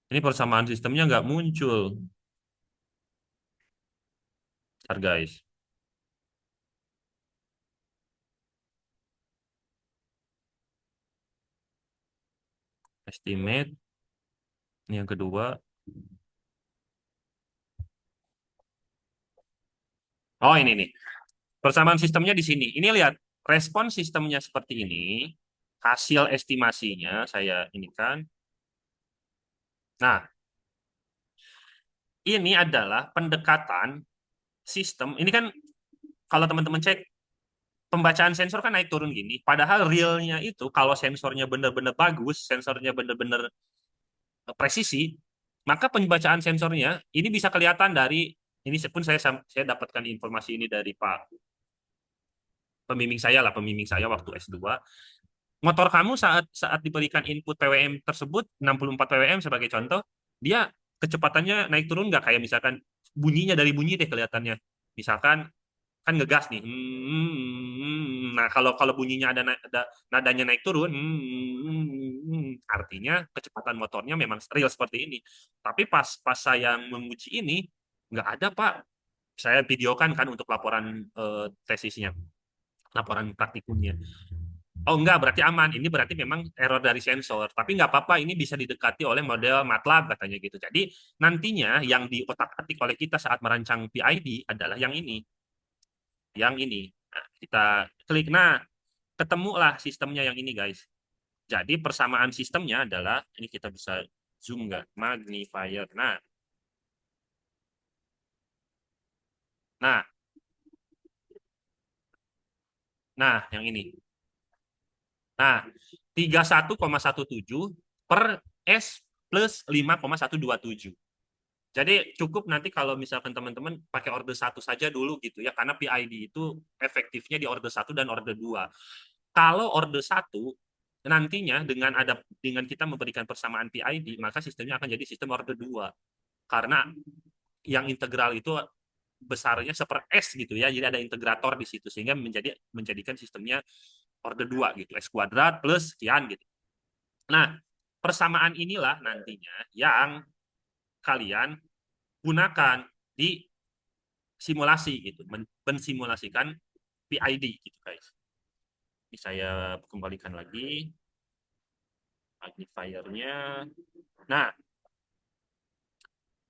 Ini persamaan sistemnya nggak muncul. Bentar, guys. Estimate. Ini yang kedua. Oh, ini nih. Persamaan sistemnya di sini. Ini lihat. Respon sistemnya seperti ini. Hasil estimasinya saya ini kan. Nah, ini adalah pendekatan sistem. Ini kan kalau teman-teman cek pembacaan sensor kan naik turun gini. Padahal realnya itu kalau sensornya benar-benar bagus, sensornya benar-benar presisi, maka pembacaan sensornya ini bisa kelihatan dari ini pun saya dapatkan informasi ini dari Pak pembimbing saya lah, pembimbing saya waktu S2. Motor kamu saat saat diberikan input PWM tersebut 64 PWM sebagai contoh, dia kecepatannya naik turun nggak kayak misalkan bunyinya dari bunyi deh kelihatannya. Misalkan kan ngegas nih. Nah, kalau kalau bunyinya ada nadanya naik turun, artinya kecepatan motornya memang real seperti ini. Tapi pas pas saya menguji ini nggak ada Pak. Saya videokan kan untuk laporan tesisnya, laporan praktikumnya. Oh enggak, berarti aman. Ini berarti memang error dari sensor. Tapi nggak apa-apa, ini bisa didekati oleh model MATLAB katanya gitu. Jadi nantinya yang diotak-atik oleh kita saat merancang PID adalah yang ini, yang ini. Nah, kita klik. Nah, ketemulah sistemnya yang ini, guys. Jadi persamaan sistemnya adalah ini kita bisa zoom nggak? Magnifier. Nah, nah, yang ini. Nah, 31,17 per S plus 5,127. Jadi cukup nanti kalau misalkan teman-teman pakai order satu saja dulu gitu ya, karena PID itu efektifnya di order satu dan order 2. Kalau order satu nantinya dengan kita memberikan persamaan PID, maka sistemnya akan jadi sistem order 2. Karena yang integral itu besarnya seper S gitu ya. Jadi ada integrator di situ sehingga menjadikan sistemnya order 2 gitu. S kuadrat plus sekian gitu. Nah, persamaan inilah nantinya yang kalian gunakan di simulasi gitu, mensimulasikan PID gitu guys. Ini saya kembalikan lagi magnifiernya. Nah,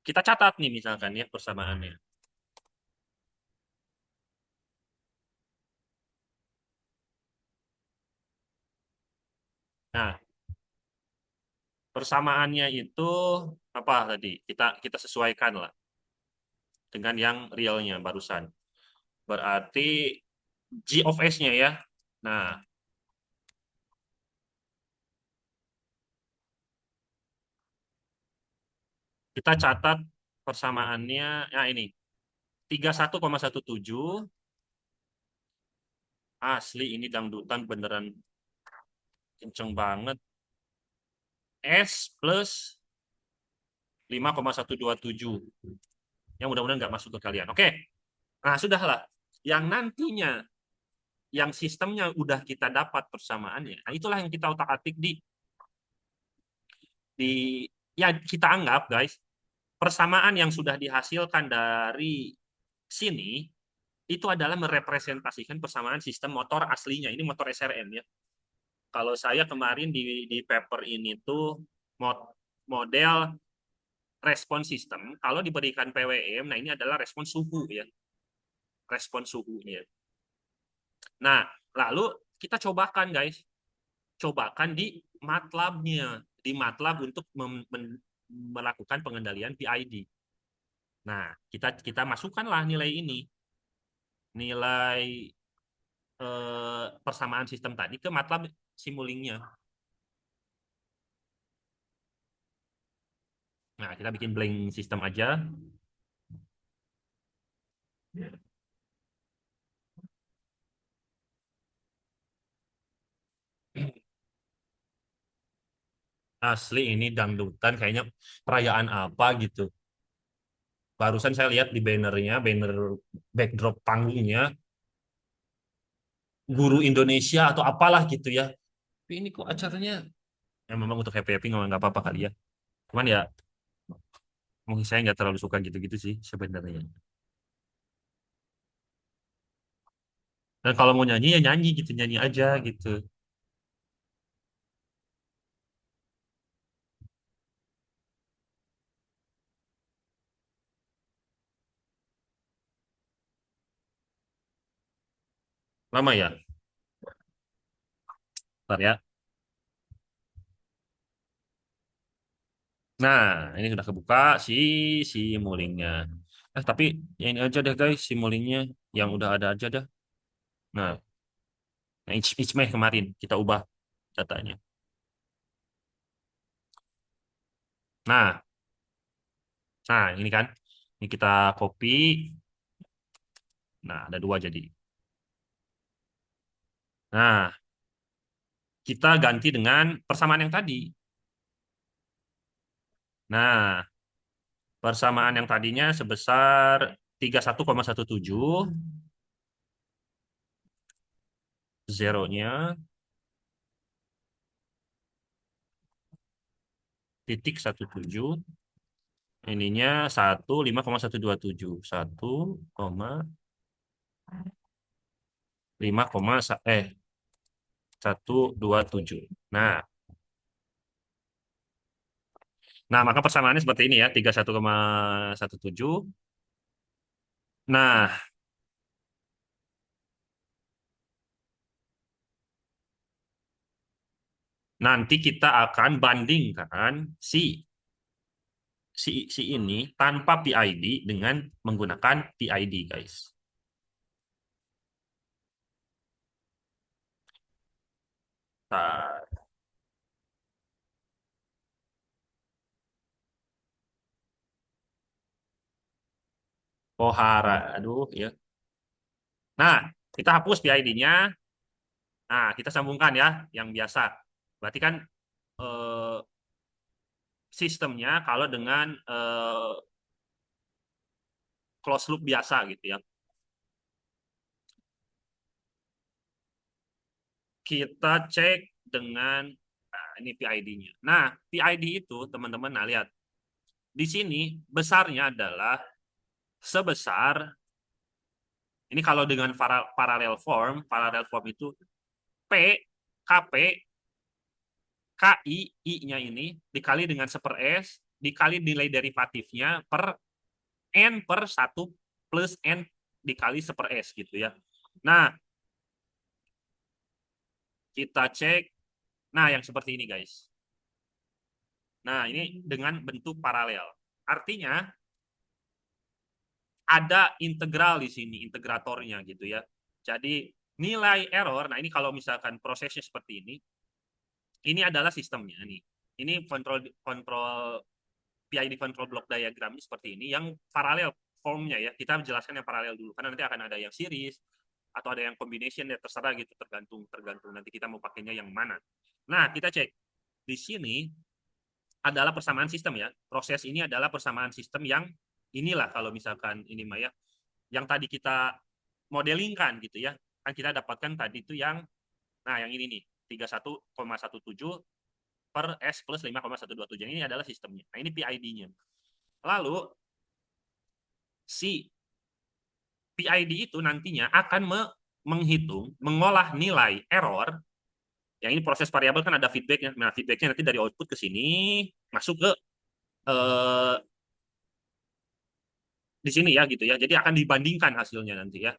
kita catat nih misalkan ya persamaannya. Nah, persamaannya itu apa tadi? Kita kita sesuaikan lah dengan yang realnya barusan. Berarti G of S-nya ya. Nah, kita catat persamaannya. Nah, ini 31,17 asli ini dangdutan beneran kenceng banget. S plus 5,127. Yang mudah-mudahan nggak masuk ke kalian. Oke. Nah, sudahlah. Yang nantinya, yang sistemnya udah kita dapat persamaannya. Nah, itulah yang kita otak-atik di ya kita anggap guys, persamaan yang sudah dihasilkan dari sini itu adalah merepresentasikan persamaan sistem motor aslinya. Ini motor SRM ya. Kalau saya kemarin di paper ini tuh model respon sistem, kalau diberikan PWM, nah ini adalah respon suhu ya, respon suhunya. Nah, lalu kita cobakan guys, cobakan di MATLAB-nya, di MATLAB untuk melakukan pengendalian PID. Nah, kita masukkanlah nilai ini, nilai persamaan sistem tadi ke MATLAB simulingnya. Nah, kita bikin blank sistem aja. Asli ini dangdutan kayaknya perayaan apa gitu. Barusan saya lihat di bannernya, banner backdrop panggungnya, guru Indonesia atau apalah gitu ya. Tapi ini kok acaranya ya memang untuk happy happy nggak apa-apa kali ya. Cuman ya Mungkin saya nggak terlalu suka gitu-gitu sih sebenarnya. Dan kalau mau nyanyi ya nyanyi gitu, nyanyi aja gitu. Lama ya? Bentar ya. Nah, ini sudah kebuka si si mulingnya. Tapi ya ini aja deh guys, si mulingnya yang udah ada aja dah. Nah, each May kemarin kita ubah datanya. Nah, ini kan. Ini kita copy. Nah, ada dua jadi. Nah, kita ganti dengan persamaan yang tadi. Nah, persamaan yang tadinya sebesar 31,17, zeronya titik 17, ininya 5,127, 127. Nah, maka persamaannya seperti ini ya, 31,17. Nah, nanti kita akan bandingkan si ini tanpa PID dengan menggunakan PID, guys. Nah, Pohara, aduh ya. Nah, kita hapus PID-nya. Nah, kita sambungkan ya, yang biasa. Berarti kan eh, sistemnya kalau dengan close loop biasa gitu ya. Kita cek dengan ini PID-nya. Nah, PID itu teman-teman, nah lihat di sini besarnya adalah sebesar ini kalau dengan parallel form itu P KP KI I-nya ini dikali dengan 1/s dikali nilai derivatifnya per N per 1 plus N dikali 1/s gitu ya. Nah, kita cek. Nah, yang seperti ini guys. Nah, ini dengan bentuk paralel. Artinya ada integral di sini, integratornya gitu ya. Jadi nilai error, nah ini kalau misalkan prosesnya seperti ini adalah sistemnya nih. Ini kontrol kontrol PID control block diagramnya seperti ini yang paralel formnya ya. Kita jelaskan yang paralel dulu karena nanti akan ada yang series atau ada yang combination ya terserah gitu tergantung tergantung nanti kita mau pakainya yang mana. Nah, kita cek di sini adalah persamaan sistem ya. Proses ini adalah persamaan sistem yang inilah kalau misalkan ini Maya yang tadi kita modelingkan gitu ya. Kan kita dapatkan tadi itu yang nah yang ini nih 31,17 per S plus 5,127. Ini adalah sistemnya. Nah, ini PID-nya. Lalu si PID itu nantinya akan menghitung, mengolah nilai error. Yang ini proses variabel kan ada feedbacknya. Nah, feedbacknya nanti dari output ke sini masuk ke eh, di sini ya gitu ya. Jadi akan dibandingkan hasilnya nanti ya.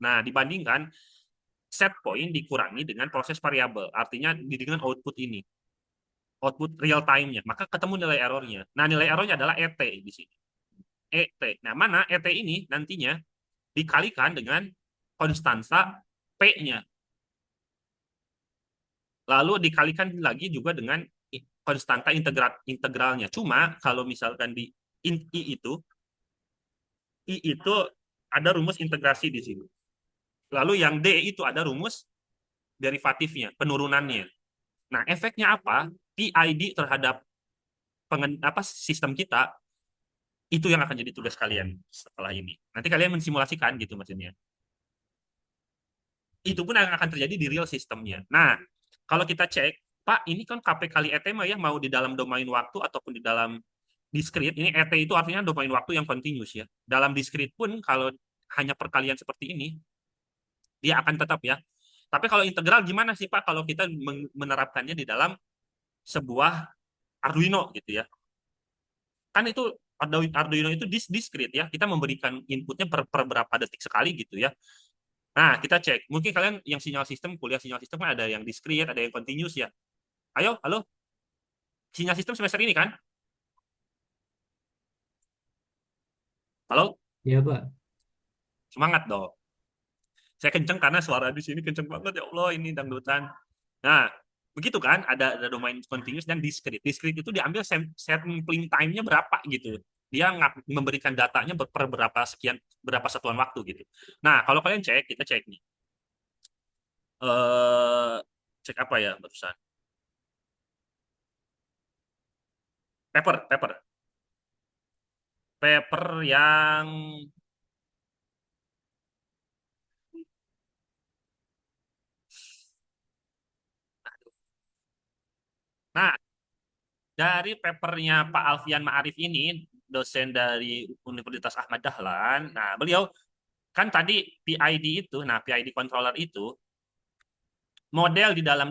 Nah, dibandingkan set point dikurangi dengan proses variabel. Artinya dengan output ini, output real time-nya. Maka ketemu nilai errornya. Nah, nilai errornya adalah ET di sini. ET. Nah, mana ET ini nantinya dikalikan dengan konstansa P-nya. Lalu dikalikan lagi juga dengan konstanta integralnya. Cuma kalau misalkan di I itu ada rumus integrasi di sini. Lalu yang D itu ada rumus derivatifnya, penurunannya. Nah, efeknya apa? PID terhadap sistem kita itu yang akan jadi tugas kalian setelah ini. Nanti kalian mensimulasikan gitu maksudnya. Itu pun yang akan terjadi di real sistemnya. Nah, kalau kita cek, Pak, ini kan KP kali ET ya mau di dalam domain waktu ataupun di dalam discrete, ini ET itu artinya domain waktu yang continuous ya. Dalam discrete pun kalau hanya perkalian seperti ini, dia akan tetap ya. Tapi kalau integral gimana sih Pak kalau kita menerapkannya di dalam sebuah Arduino gitu ya. Kan itu Arduino itu discrete ya. Kita memberikan inputnya per berapa detik sekali gitu ya. Nah, kita cek. Mungkin kalian yang sinyal sistem, kuliah sinyal sistem kan ada yang discrete, ada yang continuous ya. Ayo, halo. Sinyal sistem semester ini kan? Halo? Iya, Pak. Semangat dong. Saya kenceng karena suara di sini kenceng banget ya Allah ini dangdutan. Nah, begitu kan ada domain continuous dan discrete. Discrete itu diambil sampling time-nya berapa gitu. Dia memberikan datanya per berapa sekian berapa satuan waktu gitu. Nah, kalau kalian cek, kita cek nih. Eh cek apa ya barusan? Paper yang nah dari papernya Pak Alfian Ma'arif ini dosen dari Universitas Ahmad Dahlan. Nah, beliau kan tadi PID itu, nah PID controller itu model di dalam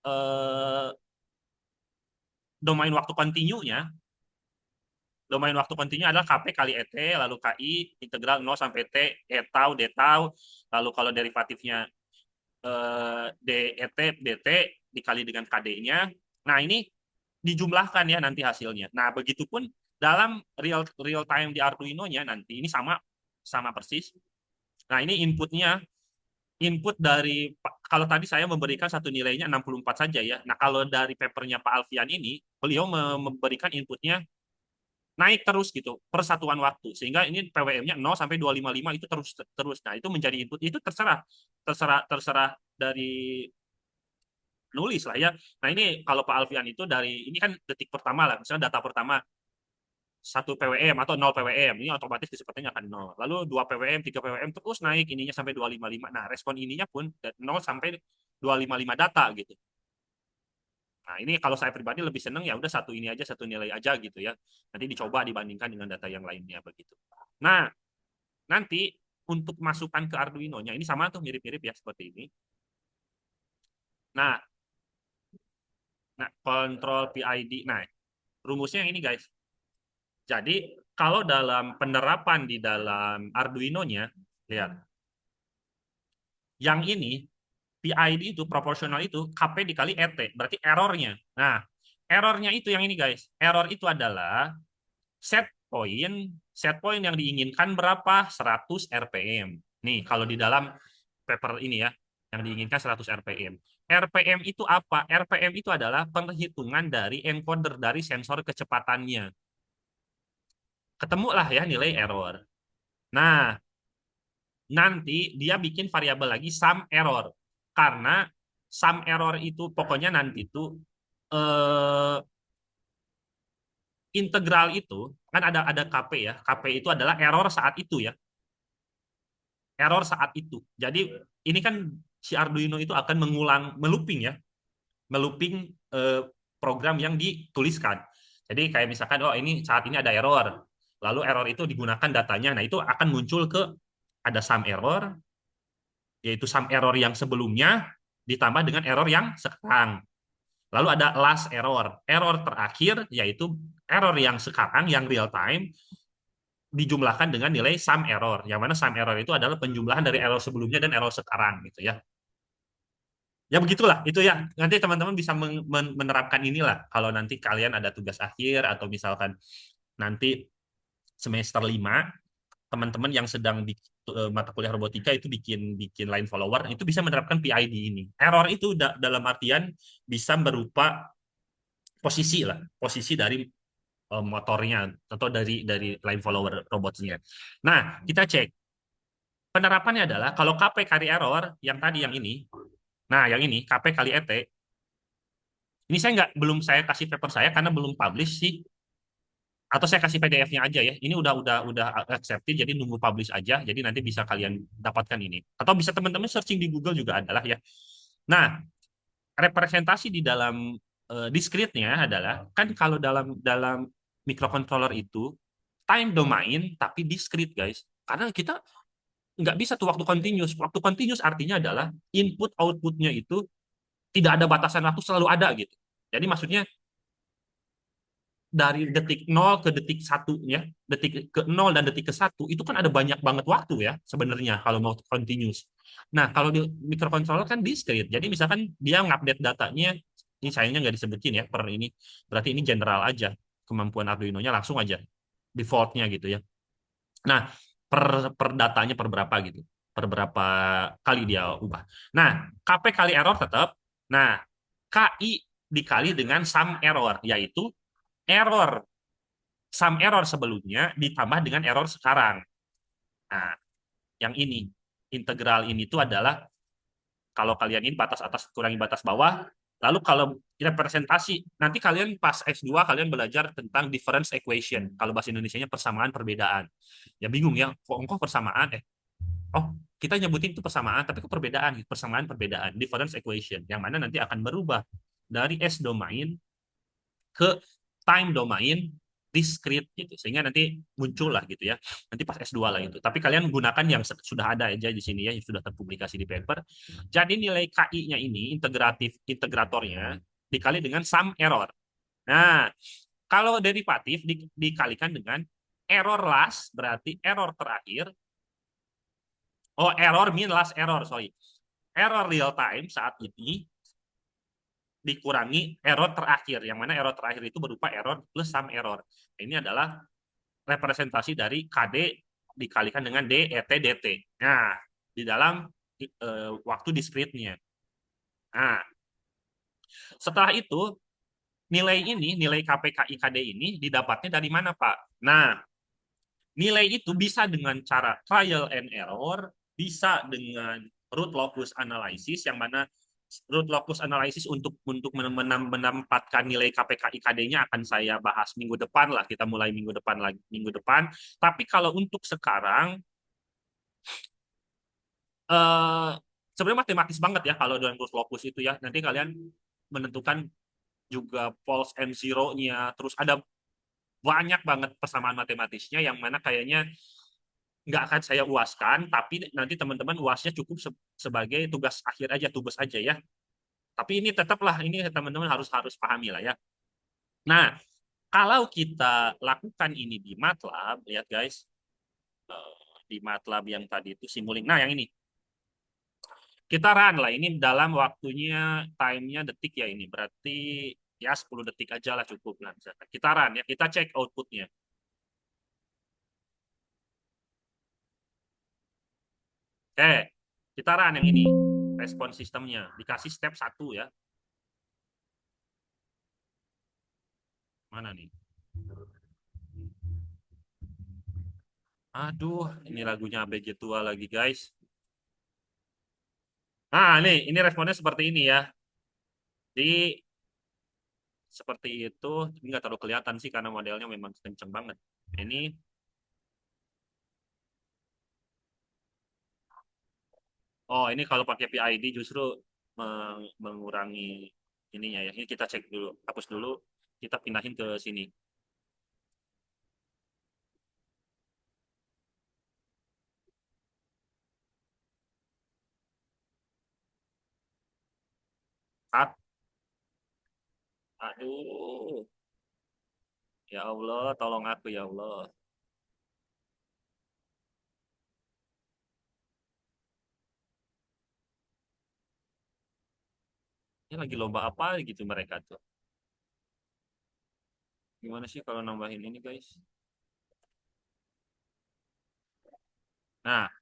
eh, domain waktu kontinunya, domain waktu kontinu adalah KP kali ET, lalu KI, integral 0 sampai T, E tau, D tau, lalu kalau derivatifnya DET, DT dikali dengan KD-nya. Nah, ini dijumlahkan ya nanti hasilnya. Nah, begitupun dalam real time di Arduino-nya nanti ini sama sama persis. Nah, ini input dari kalau tadi saya memberikan satu nilainya 64 saja ya. Nah, kalau dari papernya Pak Alfian ini, beliau memberikan inputnya naik terus gitu per satuan waktu sehingga ini PWM-nya 0 sampai 255 itu terus terus. Nah, itu menjadi input itu terserah terserah dari nulis lah ya. Nah, ini kalau Pak Alfian itu dari ini kan detik pertama lah, misalnya data pertama 1 PWM atau 0 PWM, ini otomatis kecepatannya akan 0. Lalu 2 PWM, 3 PWM terus naik ininya sampai 255. Nah, respon ininya pun 0 sampai 255 data gitu. Nah, ini kalau saya pribadi lebih seneng ya udah satu ini aja, satu nilai aja gitu ya. Nanti dicoba dibandingkan dengan data yang lainnya begitu. Nah, nanti untuk masukkan ke Arduino-nya ini sama tuh mirip-mirip ya seperti ini. Nah, kontrol PID. Nah, rumusnya yang ini guys. Jadi kalau dalam penerapan di dalam Arduino-nya, lihat, yang ini PID itu proporsional itu KP dikali ET, berarti errornya. Nah, errornya itu yang ini guys. Error itu adalah set point yang diinginkan berapa? 100 RPM. Nih, kalau di dalam paper ini ya, yang diinginkan 100 RPM. RPM itu apa? RPM itu adalah perhitungan dari encoder dari sensor kecepatannya. Ketemulah ya nilai error. Nah, nanti dia bikin variabel lagi sum error. Karena sum error itu pokoknya nanti itu eh, integral itu kan ada KP ya. KP itu adalah error saat itu ya. Error saat itu. Jadi ini kan si Arduino itu akan melooping ya, melooping program yang dituliskan. Jadi kayak misalkan oh ini saat ini ada error. Lalu error itu digunakan datanya. Nah, itu akan muncul ke ada sum error, yaitu sum error yang sebelumnya ditambah dengan error yang sekarang. Lalu ada last error. Error terakhir yaitu error yang sekarang yang real time dijumlahkan dengan nilai sum error. Yang mana sum error itu adalah penjumlahan dari error sebelumnya dan error sekarang gitu ya. Ya begitulah itu ya. Nanti teman-teman bisa menerapkan inilah kalau nanti kalian ada tugas akhir atau misalkan nanti semester 5 teman-teman yang sedang di mata kuliah robotika itu bikin bikin line follower itu bisa menerapkan PID ini. Error itu dalam artian bisa berupa posisi lah, posisi dari motornya atau dari line follower robotnya. Nah, kita cek. Penerapannya adalah kalau KP kali error yang tadi yang ini, nah yang ini KP kali ET, ini saya nggak belum saya kasih paper saya karena belum publish sih, atau saya kasih PDF-nya aja ya. Ini udah accepted jadi nunggu publish aja. Jadi nanti bisa kalian dapatkan ini. Atau bisa teman-teman searching di Google juga adalah ya. Nah, representasi di dalam discrete-nya adalah kan kalau dalam dalam microcontroller itu time domain tapi discrete guys. Karena kita nggak bisa tuh waktu continuous. Waktu continuous artinya adalah input outputnya itu tidak ada batasan waktu, selalu ada gitu. Jadi maksudnya dari detik 0 ke detik 1 ya, detik ke 0 dan detik ke 1 itu kan ada banyak banget waktu ya sebenarnya kalau mau continuous. Nah, kalau di microcontroller kan discrete. Jadi misalkan dia ngupdate datanya, ini sayangnya nggak disebutin ya per ini. Berarti ini general aja. Kemampuan Arduino-nya langsung aja defaultnya gitu ya. Nah, per datanya per berapa gitu. Per berapa kali dia ubah. Nah, KP kali error tetap. Nah, KI dikali dengan sum error, yaitu error sum error sebelumnya ditambah dengan error sekarang. Nah, yang ini integral ini tuh adalah kalau kalian ini batas atas kurangi batas bawah. Lalu kalau representasi, nanti kalian pas S2 kalian belajar tentang difference equation. Kalau bahasa Indonesianya persamaan perbedaan. Ya bingung ya, kok persamaan oh kita nyebutin itu persamaan, tapi kok perbedaan, persamaan perbedaan, difference equation, yang mana nanti akan berubah dari S domain ke time domain discrete gitu sehingga nanti muncul lah gitu ya nanti pas S2 lah itu tapi kalian gunakan yang sudah ada aja di sini ya yang sudah terpublikasi di paper jadi nilai KI-nya ini integratornya dikali dengan sum error. Nah kalau derivatif dikalikan dengan error last berarti error terakhir error mean last error sorry error real time saat ini dikurangi error terakhir, yang mana error terakhir itu berupa error plus sum error. Ini adalah representasi dari KD dikalikan dengan DET DT. Nah, di dalam waktu discrete-nya. Nah, setelah itu nilai ini, nilai KPKI KD ini didapatnya dari mana, Pak? Nah, nilai itu bisa dengan cara trial and error, bisa dengan root locus analysis, yang mana root locus analysis untuk menempatkan nilai KPK IKD-nya akan saya bahas minggu depan lah. Kita mulai minggu depan lagi minggu depan. Tapi kalau untuk sekarang eh, sebenarnya matematis banget ya kalau dengan root locus itu ya. Nanti kalian menentukan juga false and zero-nya. Terus ada banyak banget persamaan matematisnya yang mana kayaknya nggak akan saya uaskan, tapi nanti teman-teman uasnya cukup sebagai tugas akhir aja, tugas aja ya. Tapi ini tetaplah ini teman-teman harus harus pahami lah ya. Nah, kalau kita lakukan ini di MATLAB, lihat guys, di MATLAB yang tadi itu Simulink. Nah, yang ini kita run lah. Ini dalam waktunya time-nya detik ya ini. Berarti ya 10 detik aja lah cukup lah. Kita run ya, kita cek outputnya. Oke, kita run yang ini. Respon sistemnya. Dikasih step 1 ya. Mana nih? Aduh, ini lagunya ABG tua lagi guys. Nah, ini responnya seperti ini ya. Di seperti itu, ini nggak terlalu kelihatan sih karena modelnya memang kenceng banget. Ini, ini kalau pakai PID justru mengurangi ininya ya. Ini kita cek dulu, hapus dulu, kita pindahin ke sini. Aduh, ya Allah, tolong aku ya Allah. Ini lagi lomba apa gitu mereka tuh. Gimana sih kalau nambahin ini guys? Nah,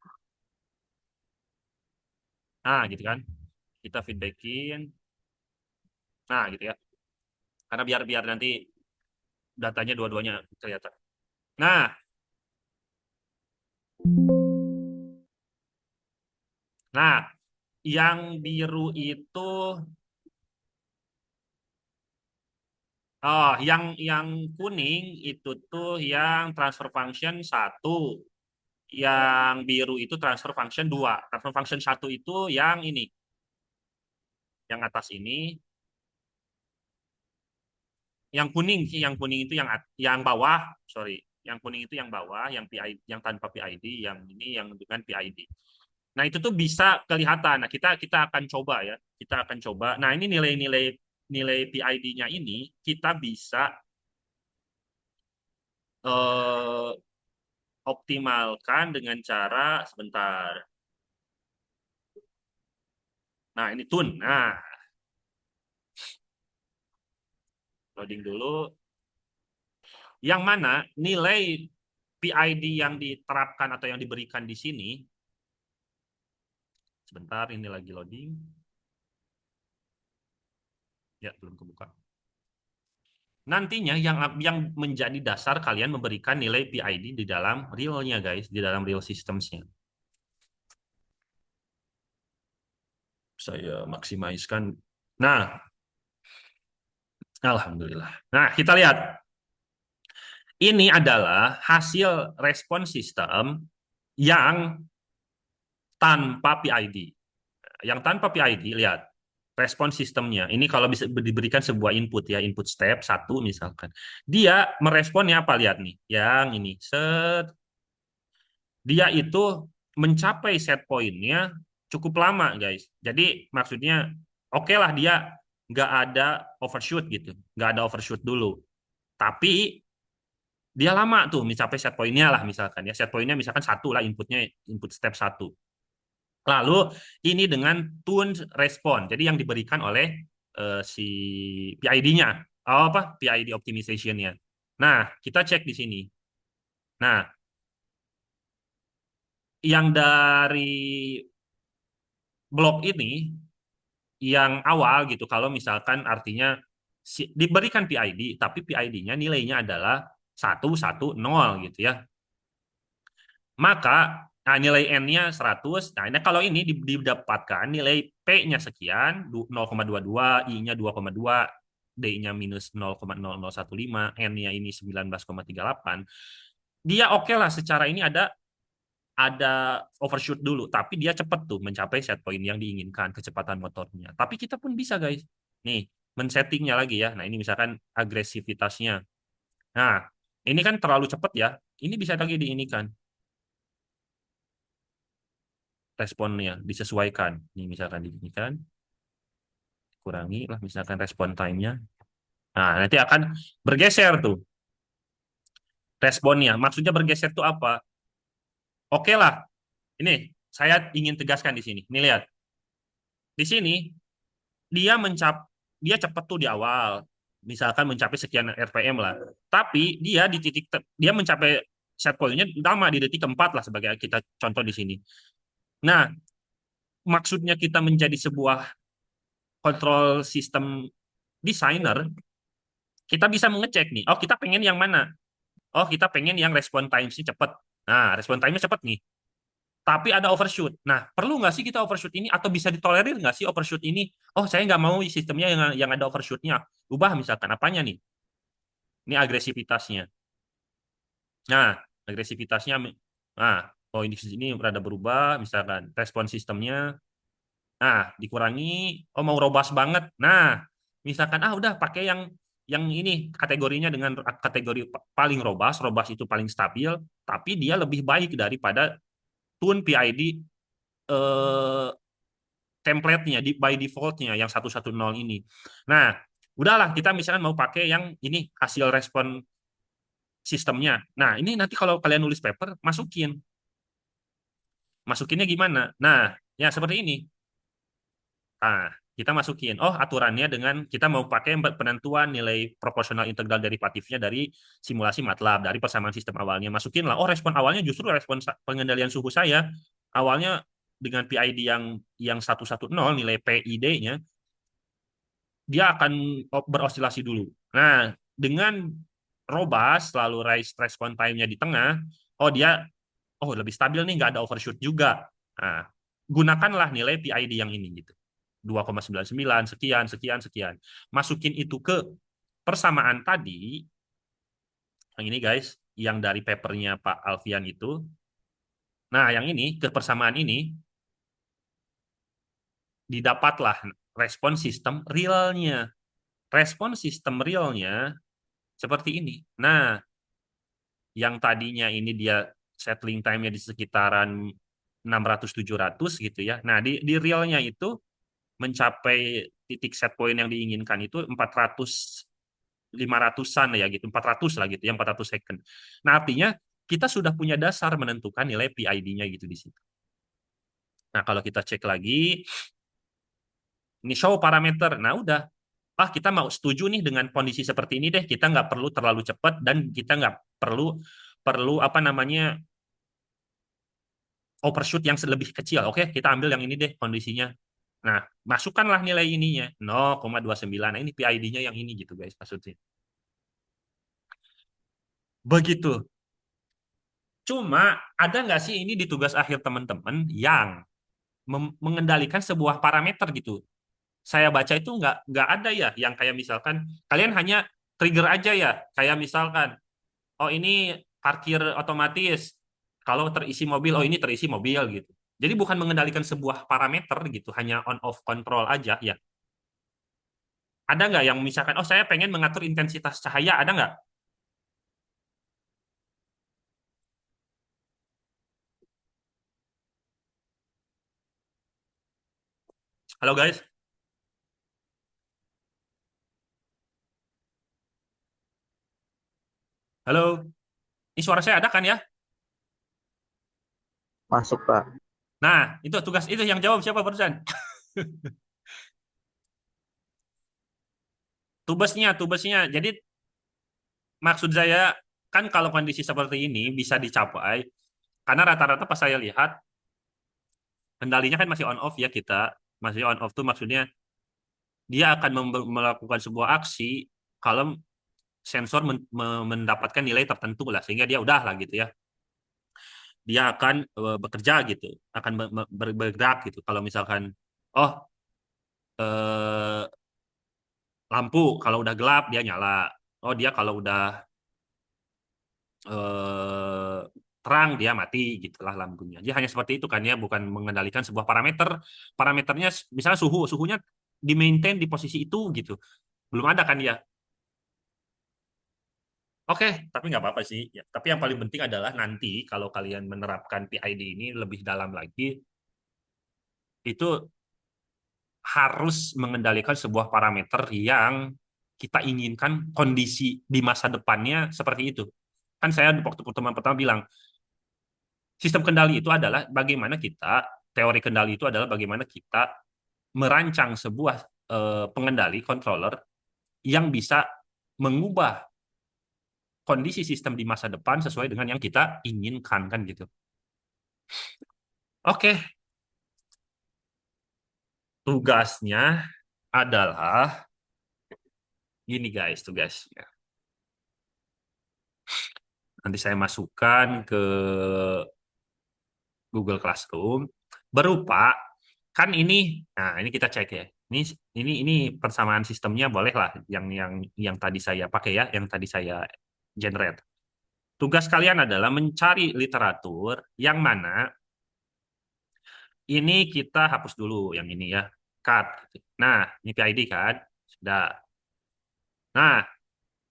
nah gitu kan. Kita feedbackin. Nah gitu ya. Karena biar biar nanti datanya dua-duanya kelihatan. Nah, nah yang biru itu yang kuning itu tuh yang transfer function satu, yang biru itu transfer function dua. Transfer function satu itu yang ini, yang atas ini, Yang kuning sih, yang kuning itu yang bawah, sorry. Yang kuning itu yang bawah, yang PID, yang tanpa PID, yang ini yang dengan PID. Nah, itu tuh bisa kelihatan. Nah, kita kita akan coba ya. Kita akan coba. Nah, ini nilai-nilai nilai PID-nya ini kita bisa eh, optimalkan dengan cara sebentar. Nah, ini tune. Nah, loading dulu. Yang mana nilai PID yang diterapkan atau yang diberikan di sini, sebentar ini lagi loading. Ya, belum kebuka. Nantinya yang menjadi dasar kalian memberikan nilai PID di dalam realnya guys, di dalam real systemsnya. Saya maksimalkan. Nah, alhamdulillah. Nah, kita lihat. Ini adalah hasil respon sistem yang tanpa PID. Yang tanpa PID, lihat respon sistemnya. Ini kalau bisa diberikan sebuah input ya, input step satu misalkan. Dia meresponnya apa? Lihat nih, yang ini. Set, dia itu mencapai set pointnya cukup lama, guys. Jadi maksudnya oke lah dia nggak ada overshoot gitu, nggak ada overshoot dulu. Tapi dia lama tuh mencapai set pointnya lah misalkan ya, set pointnya misalkan satu lah inputnya, input step satu. Lalu ini dengan tune respon. Jadi yang diberikan oleh si PID-nya. Oh, apa? PID optimization-nya. Nah, kita cek di sini. Nah, yang dari blok ini yang awal gitu, kalau misalkan artinya diberikan PID tapi PID-nya nilainya adalah 110 gitu ya. Maka nilai N-nya 100. Nah, ini kalau ini didapatkan nilai P-nya sekian, 0,22, I-nya 2,2, D-nya minus 0,0015, N-nya ini 19,38. Dia oke lah secara ini ada overshoot dulu, tapi dia cepat tuh mencapai set point yang diinginkan, kecepatan motornya. Tapi kita pun bisa, guys. Nih, men-settingnya lagi ya. Nah, ini misalkan agresivitasnya. Nah, ini kan terlalu cepat ya. Ini bisa lagi diinikan responnya, disesuaikan. Ini misalkan diinikan, kurangi lah misalkan respon time-nya. Nah, nanti akan bergeser tuh responnya. Maksudnya bergeser tuh apa? Oke lah, ini saya ingin tegaskan di sini. Ini lihat, di sini dia cepat tuh di awal, misalkan mencapai sekian RPM lah. Tapi dia di dia mencapai set point-nya lama di detik keempat lah sebagai kita contoh di sini. Nah, maksudnya kita menjadi sebuah control system designer, kita bisa mengecek nih. Oh, kita pengen yang mana? Oh, kita pengen yang respon time-nya cepat. Nah, respon time-nya cepat nih. Tapi ada overshoot. Nah, perlu nggak sih kita overshoot ini? Atau bisa ditolerir nggak sih overshoot ini? Oh, saya nggak mau sistemnya yang ada overshoot-nya. Ubah misalkan apanya nih? Ini agresivitasnya. Nah, agresivitasnya, nah, oh ini sini rada berubah. Misalkan respon sistemnya, nah dikurangi. Oh mau robust banget. Nah, misalkan udah pakai yang ini kategorinya dengan kategori paling robust. Robust itu paling stabil, tapi dia lebih baik daripada tune PID eh, template-nya di by default-nya yang 110 ini. Nah, udahlah kita misalkan mau pakai yang ini hasil respon sistemnya. Nah, ini nanti kalau kalian nulis paper, masukinnya gimana? Nah, ya seperti ini. Nah, kita masukin. Oh, aturannya dengan kita mau pakai penentuan nilai proporsional integral derivatifnya dari simulasi MATLAB, dari persamaan sistem awalnya. Masukin lah. Oh, respon awalnya justru respon pengendalian suhu saya. Awalnya dengan PID yang 110 nilai PID-nya, dia akan berosilasi dulu. Nah, dengan robust, lalu raise respon time-nya di tengah, oh dia lebih stabil nih, nggak ada overshoot juga. Nah, gunakanlah nilai PID yang ini gitu. 2,99 sekian sekian sekian. Masukin itu ke persamaan tadi, yang ini guys, yang dari papernya Pak Alfian itu. Nah, yang ini ke persamaan ini didapatlah respon sistem realnya. respon sistem realnya seperti ini. Nah, yang tadinya ini dia settling time-nya di sekitaran 600-700 gitu ya. Nah, di realnya itu mencapai titik set point yang diinginkan itu 400 500-an ya gitu, 400 lah gitu, yang 400 second. Nah, artinya kita sudah punya dasar menentukan nilai PID-nya gitu di situ. Nah, kalau kita cek lagi, ini show parameter. Nah, udah. Kita mau setuju nih dengan kondisi seperti ini deh. Kita nggak perlu terlalu cepat dan kita nggak perlu perlu apa namanya overshoot yang lebih kecil. Oke, kita ambil yang ini deh kondisinya. Nah, masukkanlah nilai ininya 0,29. Nah, ini PID-nya yang ini gitu guys maksudnya. Begitu. Cuma ada nggak sih ini di tugas akhir teman-teman yang mengendalikan sebuah parameter gitu? Saya baca itu nggak ada ya yang kayak misalkan kalian hanya trigger aja ya, kayak misalkan oh ini parkir otomatis, kalau terisi mobil oh ini terisi mobil gitu. Jadi bukan mengendalikan sebuah parameter gitu, hanya on off control aja ya. Ada nggak yang misalkan oh saya pengen mengatur intensitas cahaya, ada nggak? Halo guys, halo. Ini suara saya ada kan ya? Masuk, Pak. Nah, itu tugas itu yang jawab siapa barusan? Tubesnya. Jadi maksud saya kan kalau kondisi seperti ini bisa dicapai karena rata-rata pas saya lihat kendalinya kan masih on off ya kita. Masih on off tuh maksudnya dia akan melakukan sebuah aksi kalau sensor mendapatkan nilai tertentu lah sehingga dia udah lah gitu ya. Dia akan bekerja gitu, akan bergerak gitu. Kalau misalkan oh eh, lampu kalau udah gelap dia nyala. Oh dia kalau udah eh, terang dia mati gitulah lampunya. Dia hanya seperti itu kan ya, bukan mengendalikan sebuah parameter. Parameternya misalnya suhunya di maintain di posisi itu gitu. Belum ada kan ya. Oke, tapi nggak apa-apa sih. Ya, tapi yang paling penting adalah nanti kalau kalian menerapkan PID ini lebih dalam lagi, itu harus mengendalikan sebuah parameter yang kita inginkan kondisi di masa depannya seperti itu. Kan saya waktu pertemuan pertama bilang, sistem kendali itu adalah bagaimana kita, teori kendali itu adalah bagaimana kita merancang sebuah pengendali controller yang bisa mengubah kondisi sistem di masa depan sesuai dengan yang kita inginkan kan gitu. Oke, tugasnya adalah gini guys, tugasnya. Nanti saya masukkan ke Google Classroom berupa kan ini. Nah, ini kita cek ya. Ini persamaan sistemnya boleh lah yang tadi saya pakai ya, yang tadi saya generate. Tugas kalian adalah mencari literatur yang mana ini kita hapus dulu yang ini ya. Cut. Nah, ini PID kan. Sudah. Nah,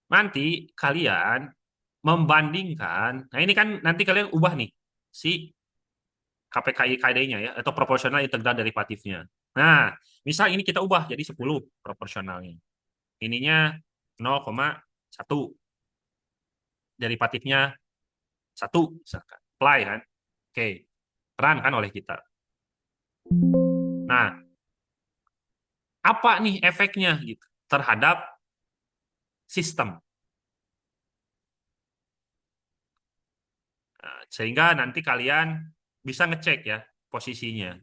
nanti kalian membandingkan. Nah, ini kan nanti kalian ubah nih si KPKI-nya ya atau proporsional integral derivatifnya. Nah, misal ini kita ubah jadi 10 proporsionalnya. Ininya 0,1 derivatifnya 1 misalkan. Apply kan. Oke. Run kan oleh kita. Nah, apa nih efeknya gitu terhadap sistem? Nah, sehingga nanti kalian bisa ngecek ya posisinya.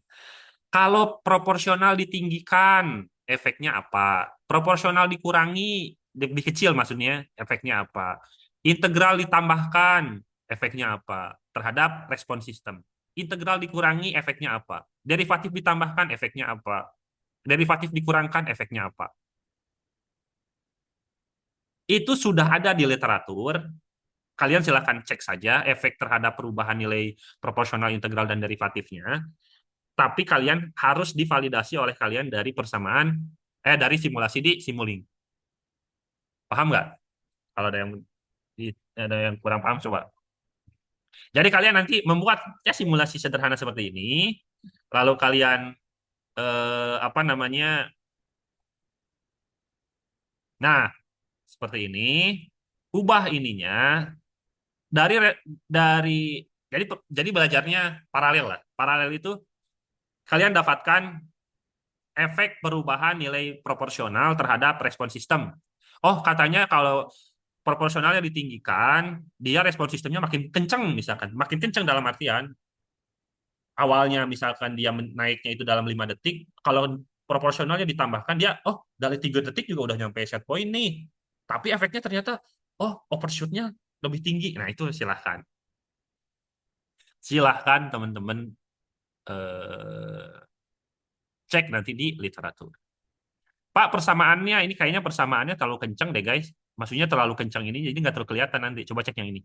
Kalau proporsional ditinggikan, efeknya apa? Proporsional dikurangi, lebih kecil maksudnya, efeknya apa? Integral ditambahkan, efeknya apa? Terhadap respon sistem. Integral dikurangi, efeknya apa? Derivatif ditambahkan, efeknya apa? Derivatif dikurangkan, efeknya apa? Itu sudah ada di literatur. Kalian silahkan cek saja efek terhadap perubahan nilai proporsional integral dan derivatifnya. Tapi kalian harus divalidasi oleh kalian dari persamaan dari simulasi di Simulink. Paham nggak? Kalau ada yang kurang paham coba. Jadi kalian nanti membuat ya simulasi sederhana seperti ini, lalu kalian apa namanya? Nah, seperti ini, ubah ininya dari jadi belajarnya paralel lah. Paralel itu kalian dapatkan efek perubahan nilai proporsional terhadap respon sistem. Oh, katanya kalau proporsionalnya ditinggikan, dia respon sistemnya makin kenceng misalkan. Makin kenceng dalam artian awalnya misalkan dia naiknya itu dalam 5 detik, kalau proporsionalnya ditambahkan dia dari 3 detik juga udah nyampe set point nih. Tapi efeknya ternyata overshootnya lebih tinggi. Nah, itu silahkan. Silahkan teman-teman eh, cek nanti di literatur. Pak, persamaannya ini kayaknya persamaannya terlalu kencang deh guys. Maksudnya terlalu kencang ini jadi nggak terlalu kelihatan nanti. Coba cek yang ini.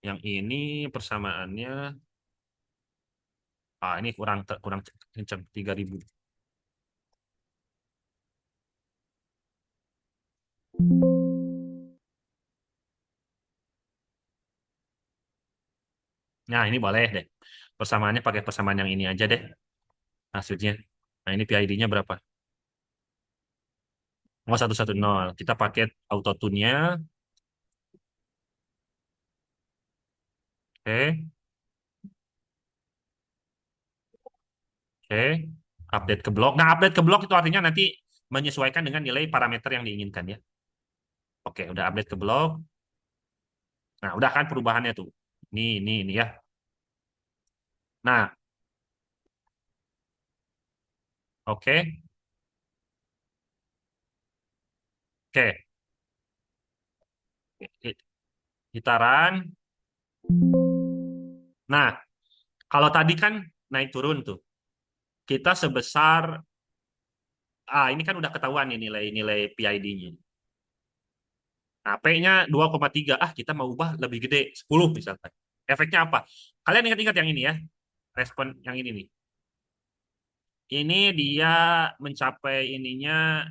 Yang ini persamaannya ini kurang kencang 3000. Nah, ini boleh deh. Persamaannya pakai persamaan yang ini aja deh maksudnya. Nah, ini PID-nya berapa? Oh, 110. Kita pakai autotune-nya. Oke, oke. Update ke blok. Nah, update ke blok itu artinya nanti menyesuaikan dengan nilai parameter yang diinginkan ya. Oke, udah update ke blok. Nah, udah kan perubahannya tuh. Ini ya. Nah, oke. Oke. Gitaran. Nah, kalau tadi kan naik turun tuh. Kita sebesar ini kan udah ketahuan nih nilai-nilai PID-nya. Nah, P-nya 2,3. Kita mau ubah lebih gede, 10 misalkan. Efeknya apa? Kalian ingat-ingat yang ini ya. Respon yang ini nih. Ini dia mencapai ininya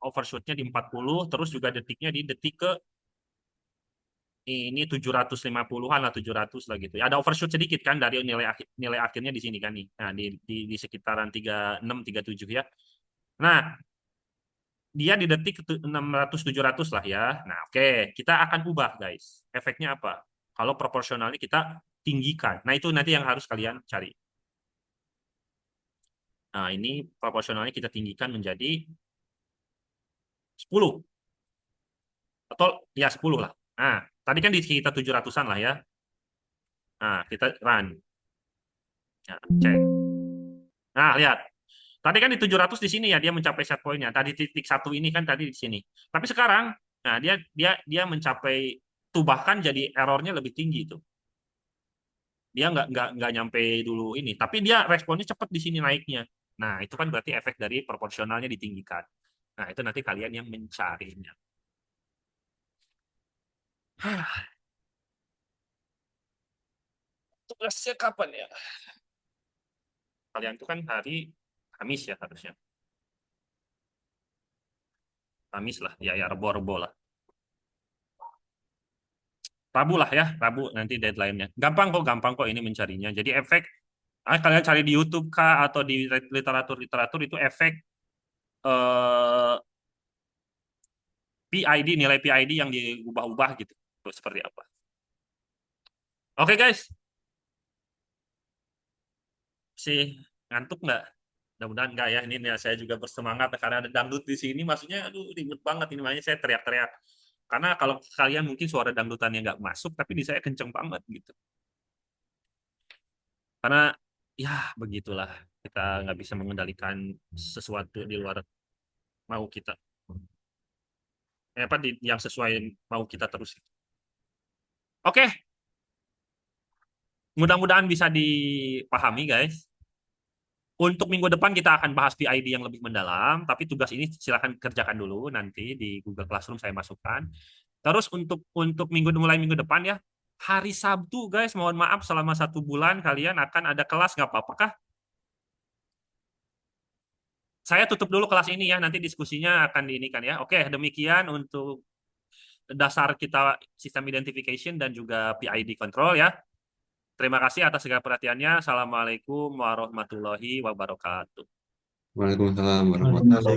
overshoot-nya di 40, terus juga detiknya di detik ke ini 750-an lah, 700 lah gitu. Ada overshoot sedikit kan dari nilai akhirnya di sini kan nih. Nah, di sekitaran 36 37 ya. Nah, dia di detik 600 700 lah ya. Nah, oke, kita akan ubah guys. Efeknya apa? Kalau proporsionalnya kita tinggikan. Nah, itu nanti yang harus kalian cari. Nah, ini proporsionalnya kita tinggikan menjadi 10 atau ya 10 lah. Nah, tadi kan di sekitar 700-an lah ya. Nah, kita run. Nah, cek. Nah, lihat. Tadi kan di 700 di sini ya dia mencapai set point-nya. Tadi titik satu ini kan tadi di sini. Tapi sekarang, nah dia mencapai tuh bahkan jadi errornya lebih tinggi itu. Dia nggak nyampe dulu ini. Tapi dia responnya cepat di sini naiknya. Nah, itu kan berarti efek dari proporsionalnya ditinggikan. Nah, itu nanti kalian yang mencarinya. Tugasnya kapan ya? Kalian itu kan hari Kamis ya harusnya. Kamis lah, ya rebo-rebo lah. Rabu lah ya, Rabu nanti deadline-nya. Gampang kok ini mencarinya. Jadi efek, kalian cari di YouTube kah atau di literatur itu efek eh, PID, nilai PID yang diubah-ubah gitu. Tuh, seperti apa. Oke guys, sih ngantuk nggak? Mudah-mudahan nggak ya. Ini ya, saya juga bersemangat karena ada dangdut di sini. Maksudnya, aduh ribet banget ini. Makanya saya teriak-teriak. Karena kalau kalian mungkin suara dangdutannya nggak masuk, tapi di saya kenceng banget gitu. Karena ya begitulah kita nggak bisa mengendalikan sesuatu di luar mau kita. Yang sesuai mau kita terus. Oke, mudah-mudahan bisa dipahami guys. Untuk minggu depan kita akan bahas PID yang lebih mendalam, tapi tugas ini silakan kerjakan dulu nanti di Google Classroom saya masukkan. Terus untuk mulai minggu depan ya, hari Sabtu guys, mohon maaf selama 1 bulan kalian akan ada kelas nggak apa-apa kah? saya tutup dulu kelas ini ya, nanti diskusinya akan diinikan ya. Oke, demikian untuk dasar kita sistem identification dan juga PID control ya. Terima kasih atas segala perhatiannya. Assalamualaikum warahmatullahi wabarakatuh. Waalaikumsalam warahmatullahi Waalaikumsalam.